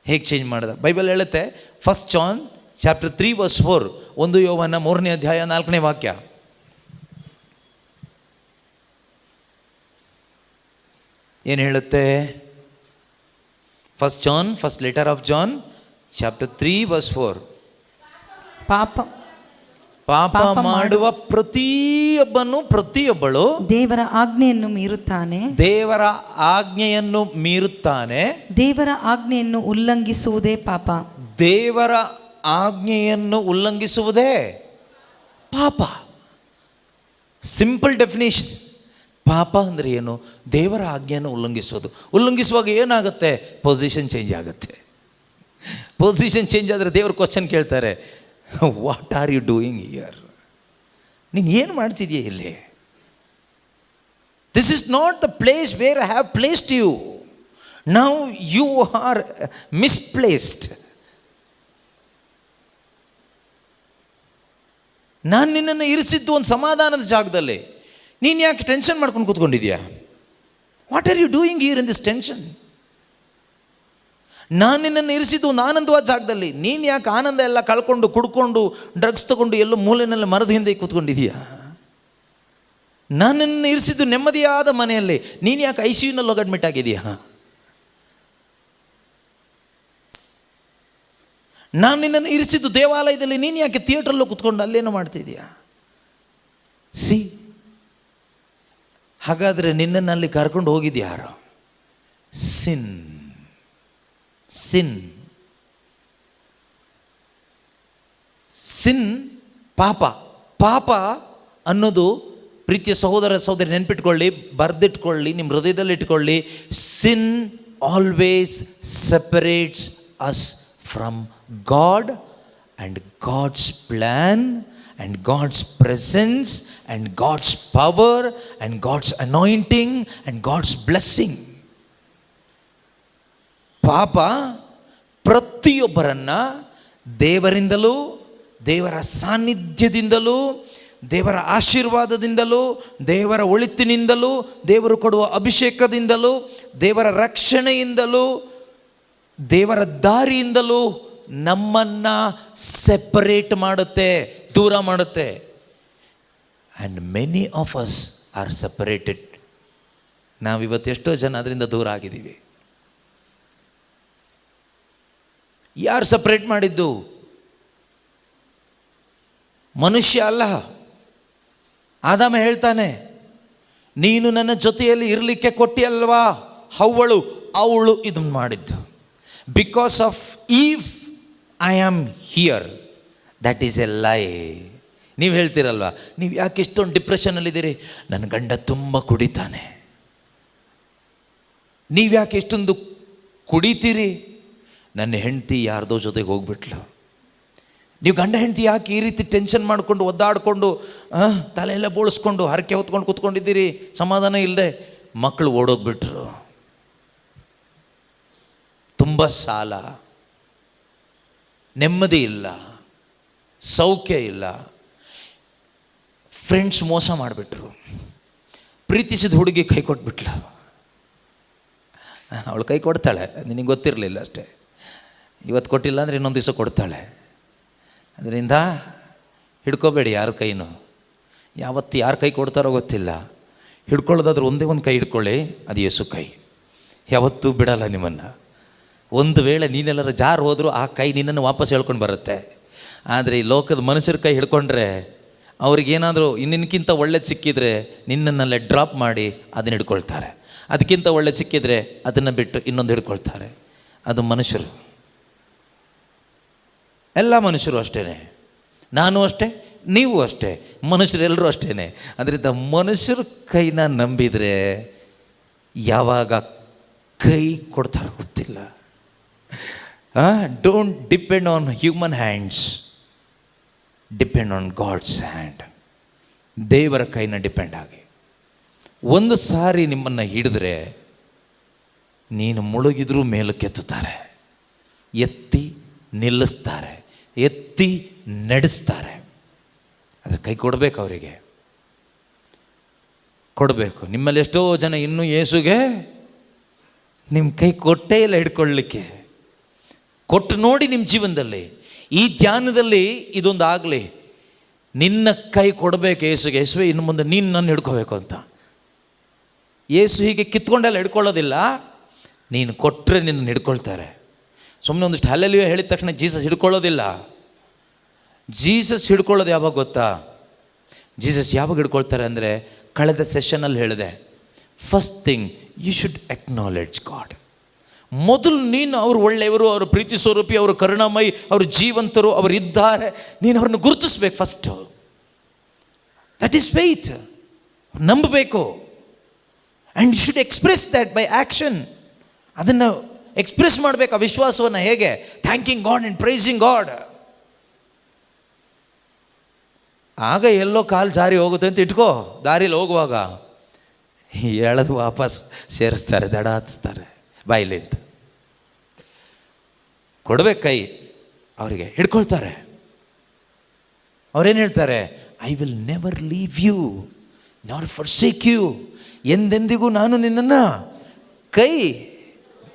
ಹೇಗೆ ಚೇಂಜ್ ಮಾಡ್ದ? ಬೈಬಲ್ ಹೇಳುತ್ತೆ, 1 John chapter 3:4, 1 ಯೋಹನ 3ನೇ ಅಧ್ಯಾಯ 4ನೇ ವಾಕ್ಯ. ಏನು ಹೇಳುತ್ತೆ? 1 John, first letter of John chapter 3:4. ಪಾಪ ಮಾಡುವ ಪ್ರತಿಯೊಬ್ಬಳು ದೇವರ ಆಜ್ಞೆಯನ್ನು ಮೀರುತ್ತಾನೆ. ದೇವರ ಆಜ್ಞೆಯನ್ನು ಮೀರುತ್ತಾನೆ. ದೇವರ ಆಜ್ಞೆಯನ್ನು ಉಲ್ಲಂಘಿಸುವುದೇ ಪಾಪ. ದೇವರ ಆಜ್ಞೆಯನ್ನು ಉಲ್ಲಂಘಿಸುವುದೇ ಪಾಪ. Simple definition. ಪಾಪ ಅಂದರೆ ಏನು? ದೇವರ ಆಜ್ಞೆಯನ್ನು ಉಲ್ಲಂಘಿಸೋದು. ಉಲ್ಲಂಘಿಸುವಾಗ ಏನಾಗುತ್ತೆ? ಪೊಸಿಷನ್ ಚೇಂಜ್ ಆಗುತ್ತೆ. ಪೊಸಿಷನ್ ಚೇಂಜ್ ಆದರೆ ದೇವರು ಕ್ವಶನ್ ಕೇಳ್ತಾರೆ, what are you doing here? ನೀನು ಏನು ಮಾಡ್ತಿದೀಯ ಇಲ್ಲಿ? This is not the place where I have placed you. Now you are misplaced. ನಾನು ನಿನ್ನನ್ನು ಇರಿಸಿದ್ದು ಒಂದು ಸಮಾಧಾನದ ಜಾಗದಲ್ಲಿ. ನೀನು ಯಾಕೆ ಟೆನ್ಷನ್ ಮಾಡ್ಕೊಂಡು ಕೂತ್ಕೊಂಡಿದ್ಯಾ? What are you doing here in this tension? ನಾನು ನಿನ್ನನ್ನು ಇರಿಸಿದ್ದು ಒಂದು ಆನಂದವಾದ ಜಾಗದಲ್ಲಿ. ನೀನು ಯಾಕೆ ಆನಂದ ಎಲ್ಲ ಕಳ್ಕೊಂಡು ಕುಡ್ಕೊಂಡು ಡ್ರಗ್ಸ್ ತಗೊಂಡು ಎಲ್ಲೋ ಮೂಲೆಯಲ್ಲಿ ಮರದ ಹಿಂದೆ ಕೂತ್ಕೊಂಡಿದೀಯಾ? ನಾನು ನಿನ್ನನ್ನು ಇರಿಸಿದ್ದು ನೆಮ್ಮದಿಯಾದ ಮನೆಯಲ್ಲಿ. ನೀನು ಯಾಕೆ ICUನಲ್ಲಿ ಹೋಗಿ ಅಡ್ಮಿಟ್ ಆಗಿದೆಯಾ? ನಾನು ನಿನ್ನನ್ನು ಇರಿಸಿದ್ದು ದೇವಾಲಯದಲ್ಲಿ. ನೀನು ಯಾಕೆ ಥಿಯೇಟ್ರಲ್ಲೂ ಕೂತ್ಕೊಂಡು ಅಲ್ಲೇನೋ ಮಾಡ್ತಿದೀಯಾ? ಸಿ, ಹಾಗಾದರೆ ನಿನ್ನನ್ನು ಅಲ್ಲಿ ಕರ್ಕೊಂಡು ಹೋಗಿದ್ದು ಯಾರು? ಸಿನ್. ಸಿನ್ ಸಿನ್ ಪಾಪ. ಪಾಪ ಅನ್ನೋದು, ಪ್ರೀತಿಯ ಸಹೋದರ ಸಹೋದರಿ ನೆನ್ಪಿಟ್ಕೊಳ್ಳಿ, ಬರೆದಿಟ್ಕೊಳ್ಳಿ, ನಿಮ್ಮ ಹೃದಯದಲ್ಲಿ ಇಟ್ಕೊಳ್ಳಿ. Sin always separates us from God and God's plan and God's presence and God's power and God's anointing and God's blessing. ಪಾಪ ಪ್ರತಿಯೊಬ್ಬರನ್ನ ದೇವರಿಂದಲೂ, ದೇವರ ಸಾನ್ನಿಧ್ಯದಿಂದಲೂ, ದೇವರ ಆಶೀರ್ವಾದದಿಂದಲೂ, ದೇವರ ಒಳಿತಿನಿಂದಲೂ, ದೇವರು ಕೊಡುವ ಅಭಿಷೇಕದಿಂದಲೂ, ದೇವರ ರಕ್ಷಣೆಯಿಂದಲೂ, ದೇವರ ದಾರಿಯಿಂದಲೂ ನಮ್ಮನ್ನು ಸೆಪರೇಟ್ ಮಾಡುತ್ತೆ, ದೂರ ಮಾಡುತ್ತೆ. And many of us R separated. ನಾವಿವತ್ತು ಎಷ್ಟೋ ಜನ ಅದರಿಂದ ದೂರ ಆಗಿದ್ದೀವಿ. ಯಾರು ಸಪ್ರೇಟ್ ಮಾಡಿದ್ದು? ಮನುಷ್ಯ ಅಲ್ಲ. ಆದಾಮ ಹೇಳ್ತಾನೆ, ನೀನು ನನ್ನ ಜೊತೆಯಲ್ಲಿ ಇರಲಿಕ್ಕೆ ಕೊಟ್ಟಿಯಲ್ವಾ ಅವಳು ಇದನ್ನು ಮಾಡಿದ್ದು. Because of Eve I am here. That is a lie. ನೀವು ಹೇಳ್ತೀರಲ್ವ, ನೀವು ಯಾಕೆ ಇಷ್ಟೊಂದು ಡಿಪ್ರೆಷನ್ನಲ್ಲಿದ್ದೀರಿ? ನನ್ನ ಗಂಡ ತುಂಬ ಕುಡಿತಾನೆ. ನೀವು ಯಾಕೆ ಇಷ್ಟೊಂದು ಕುಡಿತೀರಿ? ನನ್ನ ಹೆಂಡತಿ ಯಾರ್ದೋ ಜೊತೆಗೆ ಹೋಗ್ಬಿಟ್ಲು. ನೀವು ಗಂಡ ಹೆಂಡತಿ ಯಾಕೆ ಈ ರೀತಿ ಟೆನ್ಷನ್ ಮಾಡಿಕೊಂಡು ಒದ್ದಾಡಿಕೊಂಡು ತಲೆಯೆಲ್ಲ ಬೋಳಿಸ್ಕೊಂಡು ಹರಕೆ ಹೊತ್ಕೊಂಡು ಕೂತ್ಕೊಂಡಿದ್ದೀರಿ ಸಮಾಧಾನ ಇಲ್ಲದೆ? ಮಕ್ಕಳು ಓಡೋಗ್ಬಿಟ್ರು, ತುಂಬ ಸಾಲ, ನೆಮ್ಮದಿ ಇಲ್ಲ, ಸೌಖ್ಯ ಇಲ್ಲ, ಫ್ರೆಂಡ್ಸ್ ಮೋಸ ಮಾಡಿಬಿಟ್ರು, ಪ್ರೀತಿಸಿದ ಹುಡುಗಿ ಕೈ ಕೊಟ್ಬಿಟ್ಲು. ಅವಳು ಕೈ ಕೊಡ್ತಾಳೆ, ನಿನಗೆ ಗೊತ್ತಿರಲಿಲ್ಲ ಅಷ್ಟೇ. ಇವತ್ತು ಕೊಟ್ಟಿಲ್ಲ ಅಂದರೆ ಇನ್ನೊಂದು ದಿವಸ ಕೊಡ್ತಾಳೆ. ಅದರಿಂದ ಹಿಡ್ಕೋಬೇಡಿ ಯಾರ ಕೈನೂ. ಯಾವತ್ತು ಯಾರು ಕೈ ಕೊಡ್ತಾರೋ ಗೊತ್ತಿಲ್ಲ. ಹಿಡ್ಕೊಳ್ಳೋದಾದ್ರೆ ಒಂದೇ ಒಂದು ಕೈ ಹಿಡ್ಕೊಳ್ಳಿ, ಅದು ಯೇಸು ಕೈ. ಯಾವತ್ತೂ ಬಿಡಲ್ಲ ನಿಮ್ಮನ್ನು. ಒಂದು ವೇಳೆ ನೀನೆಲ್ಲರ ಜಾರು ಹೋದರೂ ಆ ಕೈ ನಿನ್ನನ್ನು ವಾಪಸ್ ಹೇಳ್ಕೊಂಡು ಬರುತ್ತೆ. ಆದರೆ ಈ ಲೋಕದ ಮನುಷ್ಯರ ಕೈ ಹಿಡ್ಕೊಂಡ್ರೆ ಅವ್ರಿಗೇನಾದರೂ ಇನ್ನಿನ್ಕಿಂತ ಒಳ್ಳೆದು ಸಿಕ್ಕಿದರೆ ನಿನ್ನನ್ನೆಲ್ಲ ಡ್ರಾಪ್ ಮಾಡಿ ಅದನ್ನು ಹಿಡ್ಕೊಳ್ತಾರೆ. ಅದಕ್ಕಿಂತ ಒಳ್ಳೆ ಸಿಕ್ಕಿದರೆ ಅದನ್ನು ಬಿಟ್ಟು ಇನ್ನೊಂದು ಹಿಡ್ಕೊಳ್ತಾರೆ. ಅದು ಮನುಷ್ಯರು. ಎಲ್ಲ ಮನುಷ್ಯರು ಅಷ್ಟೇ, ನಾನು ಅಷ್ಟೇ, ನೀವು ಅಷ್ಟೇ, ಮನುಷ್ಯರೆಲ್ಲರೂ ಅಷ್ಟೇ. ಅದರಿಂದ ಮನುಷ್ಯರ ಕೈನ ನಂಬಿದರೆ ಯಾವಾಗ ಕೈ ಕೊಡ್ತಾರೋ ಗೊತ್ತಿಲ್ಲ. Don't depend on human hands, depend on God's hand. ದೇವರ ಕೈನ ಡಿಪೆಂಡ್ ಆಗಿ. ಒಂದು ಸಾರಿ ನಿಮ್ಮನ್ನು ಹಿಡಿದ್ರೆ ನೀನು ಮುಳುಗಿದ್ರೂ ಮೇಲಕ್ಕೆತ್ತುತ್ತಾರೆ, ಎತ್ತಿ ನಿಲ್ಲಿಸ್ತಾರೆ, ಎತ್ತಿ ನಡೆಸ್ತಾರೆ. ಆದರೆ ಕೈ ಕೊಡಬೇಕು, ಅವರಿಗೆ ಕೊಡಬೇಕು. ನಿಮ್ಮಲ್ಲಿ ಎಷ್ಟೋ ಜನ ಇನ್ನೂ ಯೇಸುಗೆ ನಿಮ್ಮ ಕೈ ಕೊಟ್ಟೇ ಇಲ್ಲ ಹಿಡ್ಕೊಳ್ಳಲಿಕ್ಕೆ. ಕೊಟ್ಟು ನೋಡಿ ನಿಮ್ಮ ಜೀವನದಲ್ಲಿ. ಈ ಧ್ಯಾನದಲ್ಲಿ ಇದೊಂದು ಆಗಲಿ, ನಿನ್ನ ಕೈ ಕೊಡಬೇಕು ಯೇಸುಗೆ. ಯೇಸುವೆ, ಇನ್ನು ಮುಂದೆ ನೀನು ನನ್ನ ಹಿಡ್ಕೋಬೇಕು ಅಂತ. ಯೇಸು ಹೀಗೆ ಕಿತ್ಕೊಂಡೆಲ್ಲ ಹಿಡ್ಕೊಳ್ಳೋದಿಲ್ಲ, ನೀನು ಕೊಟ್ಟರೆ ನಿನ್ನ ಹಿಡ್ಕೊಳ್ತಾರೆ. ಸುಮ್ಮನೆ ಒಂದಿಷ್ಟು ಹಲ್ಲೆಲೂಯಾ ಹೇಳಿದ ತಕ್ಷಣ ಜೀಸಸ್ ಹಿಡ್ಕೊಳ್ಳೋದಿಲ್ಲ. ಜೀಸಸ್ ಹಿಡ್ಕೊಳ್ಳೋದು ಯಾವಾಗ ಗೊತ್ತಾ? ಜೀಸಸ್ ಯಾವಾಗ ಹಿಡ್ಕೊಳ್ತಾರೆ ಅಂದರೆ, ಕಳೆದ ಸೆಷನಲ್ಲಿ ಹೇಳಿದೆ, first thing you should acknowledge God. ಮೊದಲು ನೀನು ಅವರು ಒಳ್ಳೆಯವರು, ಅವರು ಪ್ರೀತಿ ಸ್ವರೂಪಿ, ಅವರು ಕರುಣಾಮಯಿ, ಅವರು ಜೀವಂತರು, ಅವರು ಇದ್ದಾರೆ, ನೀನು ಅವ್ರನ್ನ ಗುರುತಿಸ್ಬೇಕು ಫಸ್ಟು. That is faith. ನಂಬಬೇಕು. And you should express that by action. ಅದನ್ನು ಎಕ್ಸ್ಪ್ರೆಸ್ ಮಾಡಬೇಕು ಆ ವಿಶ್ವಾಸವನ್ನು. ಹೇಗೆ? Thanking God and praising God. ಆಗ ಎಲ್ಲೋ ಕಾಲು ಜಾರಿ ಹೋಗುತ್ತೆ ಅಂತ ಇಟ್ಕೋ, ದಾರಿಲಿ ಹೋಗುವಾಗ ಎಳೆದು ವಾಪಸ್ ಸೇರಿಸ್ತಾರೆ, ದಡ ಹತ್ತಿಸ್ತಾರೆ ಬಾಯಿಲಿ ಅಂತ. ಕೊಡ್ಬೇಕು ಕೈ ಅವರಿಗೆ, ಹಿಡ್ಕೊಳ್ತಾರೆ. ಅವ್ರೇನು ಹೇಳ್ತಾರೆ? I will never leave you nor forsake you. ಎಂದೆಂದಿಗೂ ನಾನು ನಿನ್ನನ್ನು ಕೈ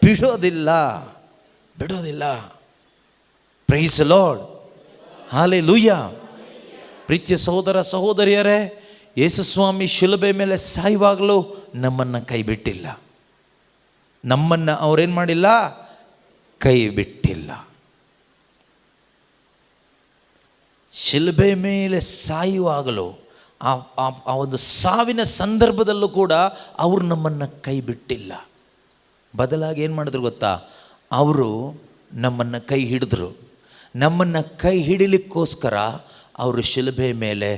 ಬಿಡೋದಿಲ್ಲ, ಬಿಡೋದಿಲ್ಲ. Praise the Lord, hallelujah. ಪ್ರೀತಿಯ ಸಹೋದರ ಸಹೋದರಿಯರೇ, ಯೇಸುಸ್ವಾಮಿ ಶಿಲುಬೆ ಮೇಲೆ ಸಾಯುವಾಗಲೂ ನಮ್ಮನ್ನು ಕೈ ಬಿಟ್ಟಿಲ್ಲ. ನಮ್ಮನ್ನು ಅವರೇನು ಮಾಡಿಲ್ಲ? ಕೈ ಬಿಟ್ಟಿಲ್ಲ. ಶಿಲುಬೆ ಮೇಲೆ ಸಾಯುವಾಗಲೂ ಆ ಒಂದು ಸಾವಿನ ಸಂದರ್ಭದಲ್ಲೂ ಕೂಡ ಅವರು ನಮ್ಮನ್ನು ಕೈ ಬಿಟ್ಟಿಲ್ಲ. ಬದಲಾಗಿ ಏನು ಮಾಡಿದ್ರು ಗೊತ್ತಾ? ಅವರು ನಮ್ಮನ್ನು ಕೈ ಹಿಡಿದ್ರು. ನಮ್ಮನ್ನು ಕೈ ಹಿಡಿಲಿಕ್ಕೋಸ್ಕರ ಅವರು ಶಿಲುಬೆ ಮೇಲೆ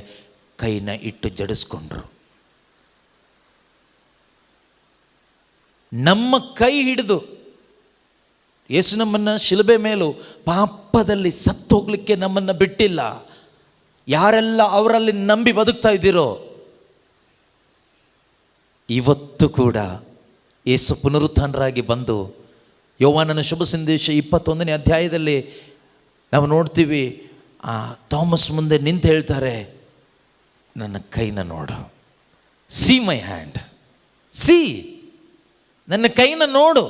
ಕೈನ ಇಟ್ಟು ಜಡಿಸ್ಕೊಂಡ್ರು. ನಮ್ಮ ಕೈ ಹಿಡಿದು ಯೇಸು ನಮ್ಮನ್ನು ಶಿಲುಬೆ ಮೇಲೂ ಪಾಪದಲ್ಲಿ ಸತ್ತೋಗ್ಲಿಕ್ಕೆ ನಮ್ಮನ್ನು ಬಿಟ್ಟಿಲ್ಲ. ಯಾರೆಲ್ಲ ಅವರಲ್ಲಿ ನಂಬಿ ಬದುಕ್ತಾ ಇದ್ದೀರೋ, ಇವತ್ತು ಕೂಡ ಯೇಸು ಪುನರುತ್ಥಾನರಾಗಿ ಬಂದು, ಯೋಹಾನನ ಶುಭ ಸಂದೇಶ 21ನೇ ಅಧ್ಯಾಯದಲ್ಲಿ ನಾವು ನೋಡ್ತೀವಿ, ಆ ಥಾಮಸ್ ಮುಂದೆ ನಿಂತು ಹೇಳ್ತಾರೆ, ನನ್ನ ಕೈನ ನೋಡು, ಸಿ ಮೈ ಹ್ಯಾಂಡ್, ಸಿ, ನನ್ನ ಕೈನ ನೋಡು.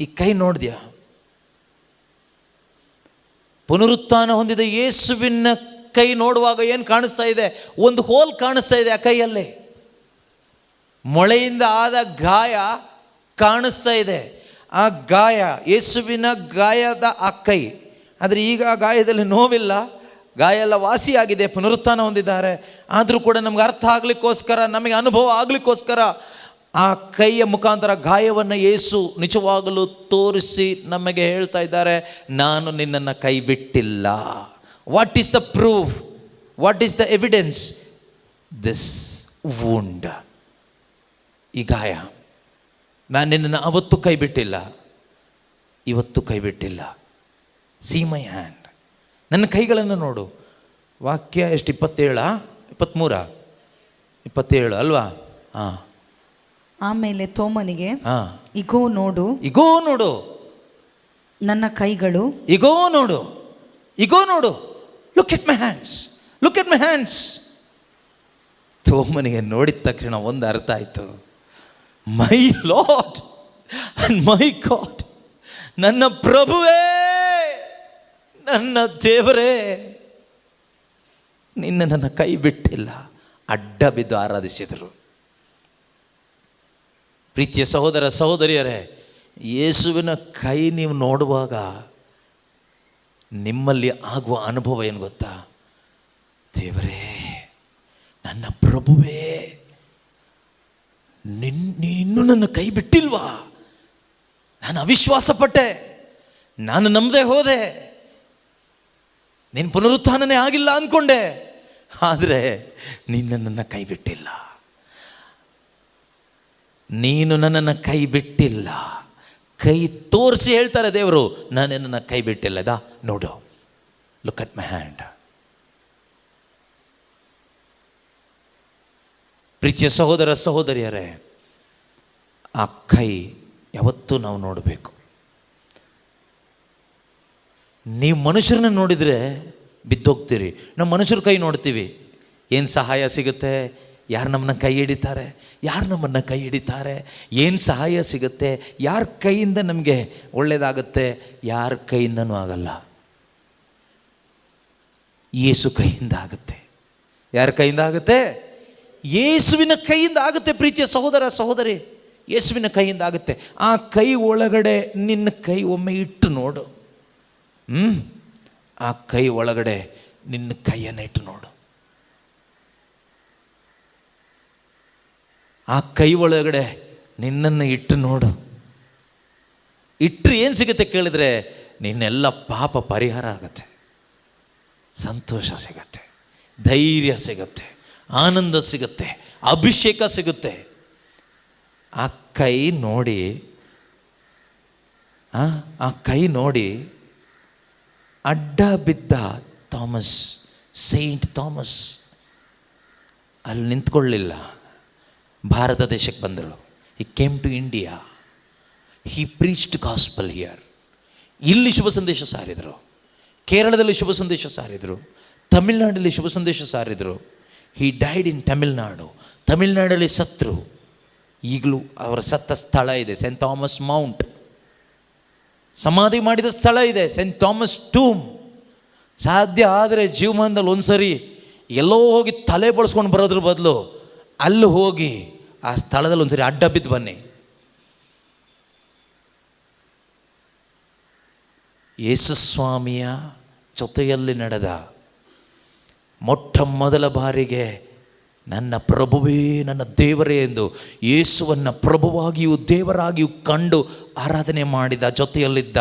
ಈ ಕೈ ನೋಡಿದ್ಯಾ? ಪುನರುತ್ಥಾನ ಹೊಂದಿದ ಯೇಸುವಿನ ಕೈ ನೋಡುವಾಗ ಏನು ಕಾಣಿಸ್ತಾ ಇದೆ? ಒಂದು ಹೋಲ್ ಕಾಣಿಸ್ತಾ ಇದೆ ಆ ಕೈಯಲ್ಲಿ. ಮೊಳೆಯಿಂದ ಆದ ಗಾಯ ಕಾಣಿಸ್ತಾ ಇದೆ. ಆ ಗಾಯ ಯೇಸುವಿನ ಗಾಯದ ಆ ಕೈ. ಆದರೆ ಈಗ ಆ ಗಾಯದಲ್ಲಿ ನೋವಿಲ್ಲ, ಗಾಯ ಎಲ್ಲ ವಾಸಿಯಾಗಿದೆ, ಪುನರುತ್ಥಾನ ಹೊಂದಿದ್ದಾರೆ. ಆದರೂ ಕೂಡ ನಮ್ಗೆ ಅರ್ಥ ಆಗಲಿಕ್ಕೋಸ್ಕರ, ನಮಗೆ ಅನುಭವ ಆಗಲಿಕ್ಕೋಸ್ಕರ ಆ ಕೈಯ ಮುಖಾಂತರ ಗಾಯವನ್ನು ಯೇಸು ನಿಜವಾಗಲೂ ತೋರಿಸಿ ನಮಗೆ ಹೇಳ್ತಾ ಇದ್ದಾರೆ, ನಾನು ನಿನ್ನನ್ನು ಕೈ ಬಿಟ್ಟಿಲ್ಲ. What is the proof? What is the evidence? This wound, ಈ ಗಾಯ. ನಾನು ನಿನ್ನನ್ನು ಅವತ್ತು ಕೈ ಬಿಟ್ಟಿಲ್ಲ, ಇವತ್ತು ಕೈ ಬಿಟ್ಟಿಲ್ಲ. ಸಿ ಮೈ ಹ್ಯಾಂಡ್, ನನ್ನ ಕೈಗಳನ್ನು ನೋಡು. ವಾಕ್ಯ ಎಷ್ಟು? 27, 23, 27 ಅಲ್ವಾ? ಹಾಂ. ಆಮೇಲೆ ತೋಮನಿಗೆ, ಹಾಂ, ಇಗೋ ನೋಡು, ಇಗೋ ನೋಡು ನನ್ನ ಕೈಗಳು, ಇಗೋ ನೋಡು, ಇಗೋ ನೋಡು, look at my hands, look at my hands. ತೋಮನಿಗೆ ನೋಡಿದ ತಕ್ಷಣ ಒಂದು ಅರ್ಥ ಆಯಿತು, my lord and my God, ನನ್ನ ಪ್ರಭುವೇ, ನನ್ನ ದೇವರೇ, ನಿನ್ನ ನನ್ನ ಕೈ ಬಿಟ್ಟಿಲ್ಲ. ಅಡ್ಡ ಬಿದ್ದು ಆರಾಧಿಸಿದರು. ಪ್ರೀತಿಯ ಸಹೋದರ ಸಹೋದರಿಯರೇ, ಯೇಸುವಿನ ಕೈ ನೀವು ನೋಡುವಾಗ ನಿಮ್ಮಲ್ಲಿ ಆಗುವ ಅನುಭವ ಏನು ಗೊತ್ತಾ? ದೇವರೇ, ನನ್ನ ಪ್ರಭುವೇ, ನೀನು ನನ್ನ ಕೈ ಬಿಟ್ಟಿಲ್ವಾ? ನಾನು ಅವಿಶ್ವಾಸ ಪಟ್ಟೆ, ನಾನು ನಂಬದೆ ಹೋದೆ, ನೀನು ಪುನರುತ್ಥಾನನೇ ಆಗಿಲ್ಲ ಅಂದ್ಕೊಂಡೆ, ಆದರೆ ನೀನು ನನ್ನ ಕೈ ಬಿಟ್ಟಿಲ್ಲ, ನೀನು ನನ್ನನ್ನು ಕೈ ಬಿಟ್ಟಿಲ್ಲ. ಕೈ ತೋರಿಸಿ ಹೇಳ್ತಾರೆ ದೇವರು, ನಾನು ನನ್ನ ಕೈ ಬಿಟ್ಟಿಲ್ಲ. ಇದಾ ನೋಡು, ಲುಕ್ ಅಟ್ ಮೈ ಹ್ಯಾಂಡ್. ಪ್ರೀತಿಯ ಸಹೋದರ ಸಹೋದರಿಯರೇ, ಆ ಕೈ ಯಾವತ್ತೂ ನಾವು ನೋಡಬೇಕು. ನೀವು ಮನುಷ್ಯರನ್ನ ನೋಡಿದರೆ ಬಿದ್ದೋಗ್ತೀರಿ. ನಾವು ಮನುಷ್ಯರ ಕೈ ನೋಡ್ತೀವಿ, ಏನು ಸಹಾಯ ಸಿಗುತ್ತೆ, ಯಾರು ನಮ್ಮನ್ನ ಕೈ ಹಿಡಿತಾರೆ, ಯಾರು ನಮ್ಮನ್ನು ಕೈ ಹಿಡಿತಾರೆ, ಏನು ಸಹಾಯ ಸಿಗುತ್ತೆ, ಯಾರ ಕೈಯಿಂದ ನಮಗೆ ಒಳ್ಳೆಯದಾಗುತ್ತೆ, ಯಾರ ಕೈಯಿಂದನೂ ಆಗಲ್ಲ. ಯೇಸು ಕೈಯಿಂದ ಆಗುತ್ತೆ. ಯಾರ ಕೈಯಿಂದ ಆಗುತ್ತೆ? ಯೇಸುವಿನ ಕೈಯಿಂದ ಆಗುತ್ತೆ. ಪ್ರೀತಿಯ ಸಹೋದರ ಸಹೋದರಿ, ಯೇಸುವಿನ ಕೈಯಿಂದ ಆಗುತ್ತೆ. ಆ ಕೈ ಒಳಗಡೆ ನಿನ್ನ ಕೈ ಒಮ್ಮೆ ಇಟ್ಟು ನೋಡು. ಆ ಕೈ ಒಳಗಡೆ ನಿನ್ನ ಕೈಯನ್ನು ಇಟ್ಟು ನೋಡು. ಆ ಕೈ ಒಳಗಡೆ ನಿನ್ನನ್ನು ಇಟ್ಟು ನೋಡು. ಇಟ್ಟರೆ ಏನು ಸಿಗುತ್ತೆ ಕೇಳಿದ್ರೆ, ನಿನ್ನೆಲ್ಲ ಪಾಪ ಪರಿಹಾರ ಆಗುತ್ತೆ, ಸಂತೋಷ ಸಿಗುತ್ತೆ, ಧೈರ್ಯ ಸಿಗುತ್ತೆ, ಆನಂದ ಸಿಗುತ್ತೆ, ಅಭಿಷೇಕ ಸಿಗುತ್ತೆ. ಆ ಕೈ ನೋಡಿ ಅಡ್ಡ ಬಿದ್ದ ಥಾಮಸ್, ಸೈಂಟ್ ಥಾಮಸ್ ಅಲ್ಲಿ ನಿಂತ್ಕೊಳ್ಳಿಲ್ಲ. ಭಾರತ ದೇಶಕ್ಕೆ ಬಂದರು. He came to India. He preached gospel here. ಇಲ್ಲಿ ಶುಭ ಸಂದೇಶ ಸಾರಿದರು. ಕೇರಳದಲ್ಲಿ ಶುಭ ಸಂದೇಶ ಸಾರಿದರು. ತಮಿಳ್ನಾಡಲ್ಲಿ ಶುಭ ಸಂದೇಶ ಸಾರಿದರು. ಹಿ ಡೈಡ್ ಇನ್ ತಮಿಳ್ನಾಡು. ತಮಿಳ್ನಾಡಲ್ಲಿ ಸತ್ರು. ಈಗಲೂ ಅವರ ಸತ್ತ ಸ್ಥಳ ಇದೆ, ಸೆಂಟ್ ಥಾಮಸ್ ಮೌಂಟ್. ಸಮಾಧಿ ಮಾಡಿದ ಸ್ಥಳ ಇದೆ, ಸೆಂಟ್ ಥಾಮಸ್ ಟೂಮ್. ಸಾಧ್ಯ ಆದರೆ ಜೀವಮಾನದಲ್ಲಿ ಒಂದ್ಸರಿ ಎಲ್ಲೋ ಹೋಗಿ ತಲೆ ಬಳಸ್ಕೊಂಡು ಬರೋದ್ರ ಬದಲು ಅಲ್ಲಿ ಹೋಗಿ ಆ ಸ್ಥಳದಲ್ಲಿ ಒಂದ್ಸರಿ ಅಡ್ಡ ಬಿದ್ದು ಬನ್ನಿ. ಯೇಸುಸ್ವಾಮಿಯ ಜೊತೆಯಲ್ಲಿ ನಡೆದ ಮೊಟ್ಟ ಮೊದಲ ಬಾರಿಗೆ ನನ್ನ ಪ್ರಭುವೇ ನನ್ನ ದೇವರೇ ಎಂದು ಯೇಸುವನ್ನು ಪ್ರಭುವಾಗಿಯೂ ದೇವರಾಗಿಯೂ ಕಂಡು ಆರಾಧನೆ ಮಾಡಿದ ಜೊತೆಯಲ್ಲಿದ್ದ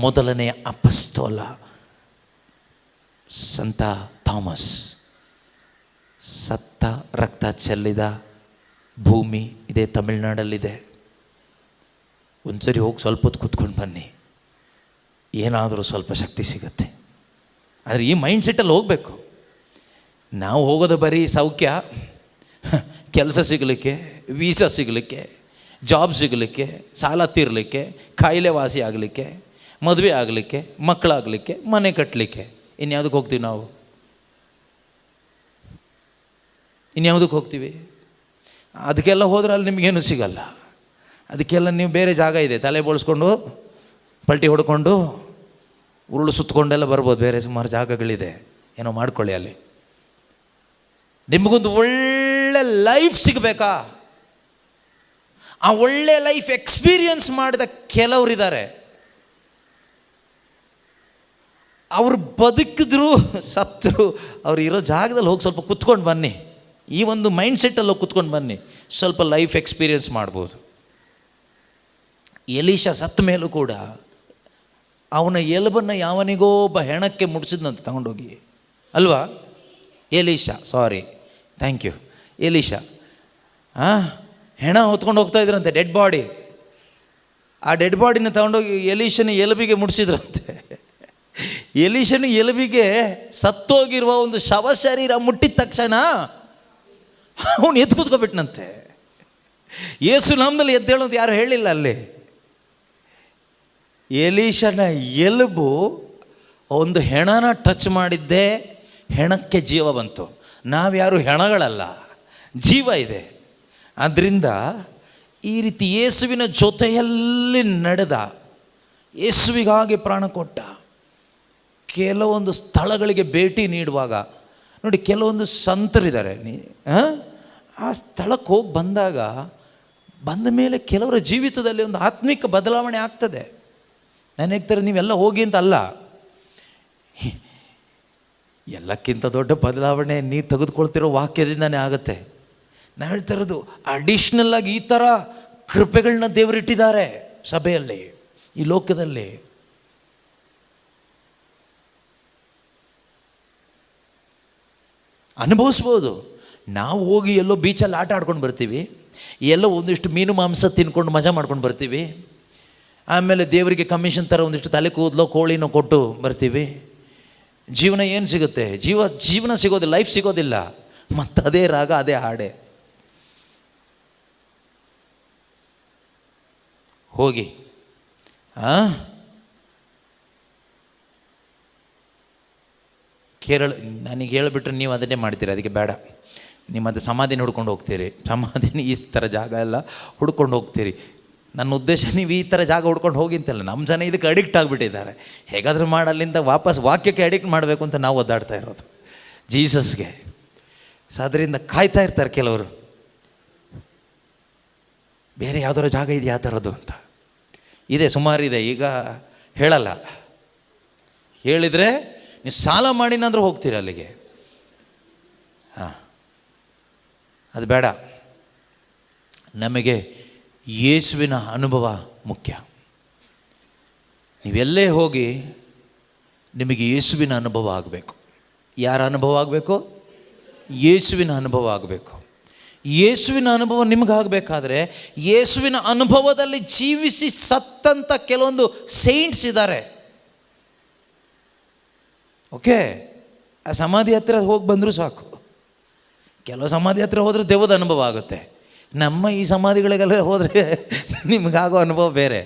ಮೊದಲನೆಯ ಅಪಸ್ತೋಲ ಸಂತ ಥಾಮಸ್. ಸತ್ತ ರಕ್ತ ಚೆಲ್ಲಿದ ಭೂಮಿ ಇದೇ ತಮಿಳ್ನಾಡಲ್ಲಿದೆ. ಒಂದ್ಸರಿ ಹೋಗಿ ಸ್ವಲ್ಪ ಹೊತ್ತು ಕೂತ್ಕೊಂಡು ಬನ್ನಿ, ಏನಾದರೂ ಸ್ವಲ್ಪ ಶಕ್ತಿ ಸಿಗುತ್ತೆ. ಆದರೆ ಈ ಮೈಂಡ್ಸೆಟ್ಟಲ್ಲಿ ಹೋಗಬೇಕು. ನಾವು ಹೋಗೋದು ಬರೀ ಸೌಖ್ಯ, ಕೆಲಸ ಸಿಗಲಿಕ್ಕೆ, ವೀಸಾ ಸಿಗಲಿಕ್ಕೆ, ಜಾಬ್ ಸಿಗಲಿಕ್ಕೆ, ಸಾಲ ತೀರಲಿಕ್ಕೆ, ಕಾಯಿಲೆ ವಾಸಿ ಆಗಲಿಕ್ಕೆ, ಮದುವೆ ಆಗಲಿಕ್ಕೆ, ಮಕ್ಕಳಾಗಲಿಕ್ಕೆ, ಮನೆ ಕಟ್ಟಲಿಕ್ಕೆ. ಇನ್ಯಾವುದಕ್ಕೆ ಹೋಗ್ತೀವಿ ನಾವು? ಇನ್ಯಾವುದಕ್ಕೆ ಹೋಗ್ತೀವಿ? ಅದಕ್ಕೆಲ್ಲ ಹೋದ್ರೆ ಅಲ್ಲಿ ನಿಮಗೇನು ಸಿಗಲ್ಲ. ಅದಕ್ಕೆಲ್ಲ ನೀವು ಬೇರೆ ಜಾಗ ಇದೆ, ತಲೆ ಬೋಳಿಸ್ಕೊಂಡು ಪಲ್ಟಿ ಹೊಡ್ಕೊಂಡು ಉರುಳು ಸುತ್ತಕೊಂಡೆಲ್ಲ ಬರ್ಬೋದು. ಬೇರೆ ಸುಮಾರು ಜಾಗಗಳಿದೆ, ಏನೋ ಮಾಡ್ಕೊಳ್ಳಿ. ಅಲ್ಲಿ ನಿಮಗೊಂದು ಒಳ್ಳೆ ಲೈಫ್ ಸಿಗಬೇಕಾ? ಆ ಒಳ್ಳೆ ಲೈಫ್ ಎಕ್ಸ್ಪೀರಿಯನ್ಸ್ ಮಾಡಿದ ಕೆಲವರಿದ್ದಾರೆ. ಅವರು ಬದುಕಿದ್ರು ಸತ್ತರು, ಅವ್ರು ಇರೋ ಜಾಗದಲ್ಲಿ ಹೋಗಿ ಸ್ವಲ್ಪ ಕುತ್ಕೊಂಡು ಬನ್ನಿ. ಈ ಒಂದು ಮೈಂಡ್ಸೆಟ್ಟಲ್ಲಿ ಹೋಗಿ ಕುತ್ಕೊಂಡು ಬನ್ನಿ, ಸ್ವಲ್ಪ ಲೈಫ್ ಎಕ್ಸ್ಪೀರಿಯನ್ಸ್ ಮಾಡ್ಬೋದು. ಎಲೀಷ ಸತ್ತ ಮೇಲೂ ಕೂಡ ಅವನ ಎಲುಬನ್ನು ಯಾವನಿಗೋ ಒಬ್ಬ ಹೆಣಕ್ಕೆ ಮುಡಿಸಿದ್ನಂತೆ ತಗೊಂಡೋಗಿ, ಅಲ್ವಾ? ಎಲೀಷ ಹೆಣ ಹೊತ್ಕೊಂಡು ಹೋಗ್ತಾ ಇದ್ರಂತೆ, ಡೆಡ್ ಬಾಡಿ. ಆ ಡೆಡ್ ಬಾಡಿನ ತಗೊಂಡೋಗಿ ಎಲೀಷನ ಎಲುಬಿಗೆ ಮುಡಿಸಿದ್ರಂತೆ. ಎಲೀಷನ ಎಲುಬಿಗೆ ಸತ್ತೋಗಿರುವ ಒಂದು ಶವ ಶರೀರ ಮುಟ್ಟಿದ ತಕ್ಷಣ ಅವನು ಎದ್ದು ಕೂತ್ಕೊಬಿಟ್ನಂತೆ. ಯೇಸು ನಾಮದಲ್ಲಿ ಎದ್ದೇಳು ಅಂತ ಯಾರು ಹೇಳಿಲ್ಲ ಅಲ್ಲಿ. ಎಲೀಷನ ಎಲುಬು ಒಂದು ಹೆಣನ ಟಚ್ ಮಾಡಿದ್ದೆ, ಹೆಣಕ್ಕೆ ಜೀವ ಬಂತು. ನಾವ್ಯಾರು ಹೆಣಗಳಲ್ಲ, ಜೀವ ಇದೆ. ಆದ್ದರಿಂದ ಈ ರೀತಿ ಯೇಸುವಿನ ಜೊತೆಯಲ್ಲಿ ನಡೆದ, ಯೇಸುವಿಗಾಗಿ ಪ್ರಾಣ ಕೊಟ್ಟ, ಕೆಲವೊಂದು ಸ್ಥಳಗಳಿಗೆ ಭೇಟಿ ನೀಡುವಾಗ ನೋಡಿ, ಕೆಲವೊಂದು ಸಂತರಿದ್ದಾರೆ. ಆ ಸ್ಥಳಕ್ಕೆ ಹೋಗಿ ಬಂದ ಮೇಲೆ ಕೆಲವರ ಜೀವಿತದಲ್ಲಿ ಒಂದು ಆತ್ಮಿಕ ಬದಲಾವಣೆ ಆಗ್ತದೆ. ನಾನು ಹೇಳ್ತಾರೆ ನೀವೆಲ್ಲ ಹೋಗಿ ಅಂತ ಅಲ್ಲ, ಎಲ್ಲಕ್ಕಿಂತ ದೊಡ್ಡ ಬದಲಾವಣೆ ನೀ ತೆಗೆದುಕೊಳ್ತಿರೋ ವಾಕ್ಯದಿಂದನೇ ಆಗುತ್ತೆ. ನಾನು ಹೇಳ್ತಾ ಇರೋದು ಅಡಿಷ್ನಲ್ ಆಗಿ ಈ ಥರ ಕೃಪೆಗಳನ್ನ ದೇವರಿಟ್ಟಿದ್ದಾರೆ ಸಭೆಯಲ್ಲಿ, ಈ ಲೋಕದಲ್ಲಿ. ಅನುಭವಿಸ್ಬೋದು. ನಾವು ಹೋಗಿ ಎಲ್ಲೋ ಬೀಚಲ್ಲಿ ಆಟ ಆಡ್ಕೊಂಡು ಬರ್ತೀವಿ, ಎಲ್ಲೋ ಒಂದಿಷ್ಟು ಮೀನು ಮಾಂಸ ತಿನ್ಕೊಂಡು ಮಜಾ ಮಾಡ್ಕೊಂಡು ಬರ್ತೀವಿ. ಆಮೇಲೆ ದೇವರಿಗೆ ಕಮಿಷನ್ ಥರ ಒಂದಿಷ್ಟು ತಲೆ ಕೂದಲೋ ಕೋಳಿನೋ ಕೊಟ್ಟು ಬರ್ತೀವಿ. ಜೀವನ ಏನು ಸಿಗುತ್ತೆ? ಜೀವನ ಸಿಗೋದಿಲ್ಲ, ಲೈಫ್ ಸಿಗೋದಿಲ್ಲ. ಮತ್ತು ಅದೇ ರಾಗ, ಅದೇ ಹಾಡೆ. ಹೋಗಿ ಕೇರಳ, ನನಗೆ ಹೇಳಿಬಿಟ್ರೆ ನೀವು ಅದನ್ನೇ ಮಾಡ್ತೀರಿ, ಅದಕ್ಕೆ ಬೇಡ. ನೀವು ಅದು ಸಮಾಧಿನ ಹುಡ್ಕೊಂಡು ಹೋಗ್ತೀರಿ, ಸಮಾಧಿನ ಈ ಥರ ಜಾಗ ಎಲ್ಲ ಹುಡ್ಕೊಂಡು ಹೋಗ್ತೀರಿ. ನನ್ನ ಉದ್ದೇಶ ನೀವು ಈ ಥರ ಜಾಗ ಹುಡ್ಕೊಂಡು ಹೋಗಿ ಅಂತಲ್ಲ. ನಮ್ಮ ಜನ ಇದಕ್ಕೆ ಅಡಿಕ್ಟ್ ಆಗಿಬಿಟ್ಟಿದ್ದಾರೆ. ಹೇಗಾದರೂ ಮಾಡಲ್ಲಿಂದ ವಾಪಸ್ ವಾಕ್ಯಕ್ಕೆ ಅಡಿಕ್ಟ್ ಮಾಡಬೇಕು ಅಂತ ನಾವು ಒದ್ದಾಡ್ತಾ ಇರೋದು, ಜೀಸಸ್ಗೆ. ಸೊ ಅದರಿಂದ ಕಾಯ್ತಾ ಇರ್ತಾರೆ ಕೆಲವರು, ಬೇರೆ ಯಾವುದಾರ ಜಾಗ ಇದೆಯಾ ಆ ಥರದ್ದು ಅಂತ. ಇದೆ, ಸುಮಾರಿದೆ, ಈಗ ಹೇಳಲ್ಲ. ಹೇಳಿದರೆ ನೀವು ಸಾಲ ಮಾಡಿನಾದ್ರೂ ಹೋಗ್ತೀರ ಅಲ್ಲಿಗೆ. ಹಾಂ, ಅದು ಬೇಡ. ನಮಗೆ ಯೇಸುವಿನ ಅನುಭವ ಮುಖ್ಯ. ನೀವೆಲ್ಲೇ ಹೋಗಿ ನಿಮಗೆ ಯೇಸುವಿನ ಅನುಭವ ಆಗಬೇಕು. ಯಾರ ಅನುಭವ ಆಗಬೇಕು? ಯೇಸುವಿನ ಅನುಭವ ಆಗಬೇಕು. ಯೇಸುವಿನ ಅನುಭವ ನಿಮಗಾಗಬೇಕಾದ್ರೆ ಯೇಸುವಿನ ಅನುಭವದಲ್ಲಿ ಜೀವಿಸಿ ಸತ್ತಂಥ ಕೆಲವೊಂದು ಸೈಂಟ್ಸ್ ಇದ್ದಾರೆ. ಓಕೆ, ಆ ಸಮಾಧಿ ಹತ್ತಿರ ಹೋಗಿ ಬಂದರೂ ಸಾಕು. ಕೆಲವು ಸಮಾಧಿ ಹತ್ತಿರ ಹೋದರೆ ದೆವ್ವದ ಅನುಭವ ಆಗುತ್ತೆ. ನಮ್ಮ ಈ ಸಮಾಧಿಗಳಿಗೆಲ್ಲ ಹೋದರೆ ನಿಮಗಾಗೋ ಅನುಭವ ಬೇರೆ.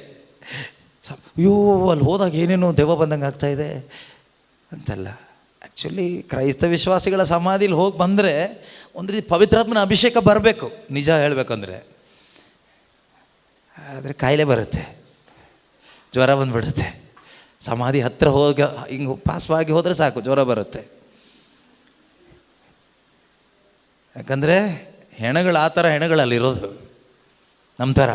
ಅಯ್ಯೋ, ಅಲ್ಲಿ ಹೋದಾಗ ಏನೇನೋ ದೆವ್ವ ಬಂದಂಗೆ ಆಗ್ತಾಯಿದೆ ಅಂತಲ್ಲ. ಆ್ಯಕ್ಚುಲಿ ಕ್ರೈಸ್ತ ವಿಶ್ವಾಸಿಗಳ ಸಮಾಧಿಲಿ ಹೋಗಿ ಬಂದರೆ ಒಂದು ರೀತಿ ಪವಿತ್ರಾತ್ಮನ ಅಭಿಷೇಕ ಬರಬೇಕು, ನಿಜ ಹೇಳಬೇಕಂದ್ರೆ. ಆದರೆ ಕಾಯಿಲೆ ಬರುತ್ತೆ, ಜ್ವರ ಬಂದುಬಿಡುತ್ತೆ. ಸಮಾಧಿ ಹತ್ತಿರ ಹೋಗಿ ಹಿಂಗೆ ಪಾಸ್ವಾಗಿ ಹೋದರೆ ಸಾಕು, ಜ್ವರ ಬರುತ್ತೆ. ಯಾಕಂದರೆ ಹೆಣಗಳು ಆ ಥರ ಹೆಣಗಳಲ್ಲಿರೋದು ನಮ್ಮ ಥರ.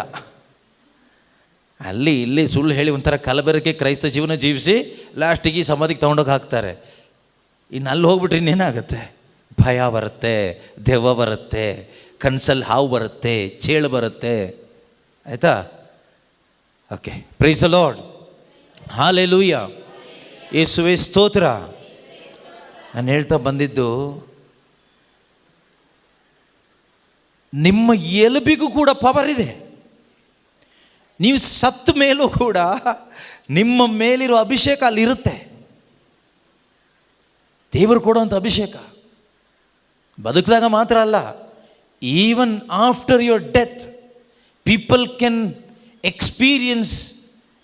ಅಲ್ಲಿ ಇಲ್ಲಿ ಸುಳ್ಳು ಹೇಳಿ ಒಂಥರ ಕಲಬೆರಕೆ ಕ್ರೈಸ್ತ ಜೀವನ ಜೀವಿಸಿ ಲಾಸ್ಟಿಗೆ ಸಮಾಧಿಗೆ ತೊಗೊಂಡೋಗಿ ಹಾಕ್ತಾರೆ. ಇನ್ನು ಅಲ್ಲಿ ಹೋಗ್ಬಿಟ್ರೆ ಇನ್ನೇನಾಗುತ್ತೆ? ಭಯ ಬರುತ್ತೆ, ದೆವ್ವ ಬರುತ್ತೆ, ಕನ್ಸಲ್ಲಿ ಹಾವು ಬರುತ್ತೆ, ಚೇಳು ಬರುತ್ತೆ. ಆಯಿತಾ? Okay, praise the Lord, hallelujah, ಯೇಸುವೇ ಸ್ತೋತ್ರ. ನಾನು ಹೇಳ್ತಾ ಬಂದಿದ್ದು, ನಿಮ್ಮ ಎಲುಬಿಗೂ ಕೂಡ ಪವರ್ ಇದೆ. ನೀವು ಸತ್ತ ಮೇಲೂ ಕೂಡ ನಿಮ್ಮ ಮೇಲಿರೋ ಅಭಿಷೇಕ ಅಲ್ಲಿರುತ್ತೆ. ದೇವರು ಕೊಡುವಂಥ ಅಭಿಷೇಕ ಬದುಕಿದಾಗ ಮಾತ್ರ ಅಲ್ಲ, even after your death people can experience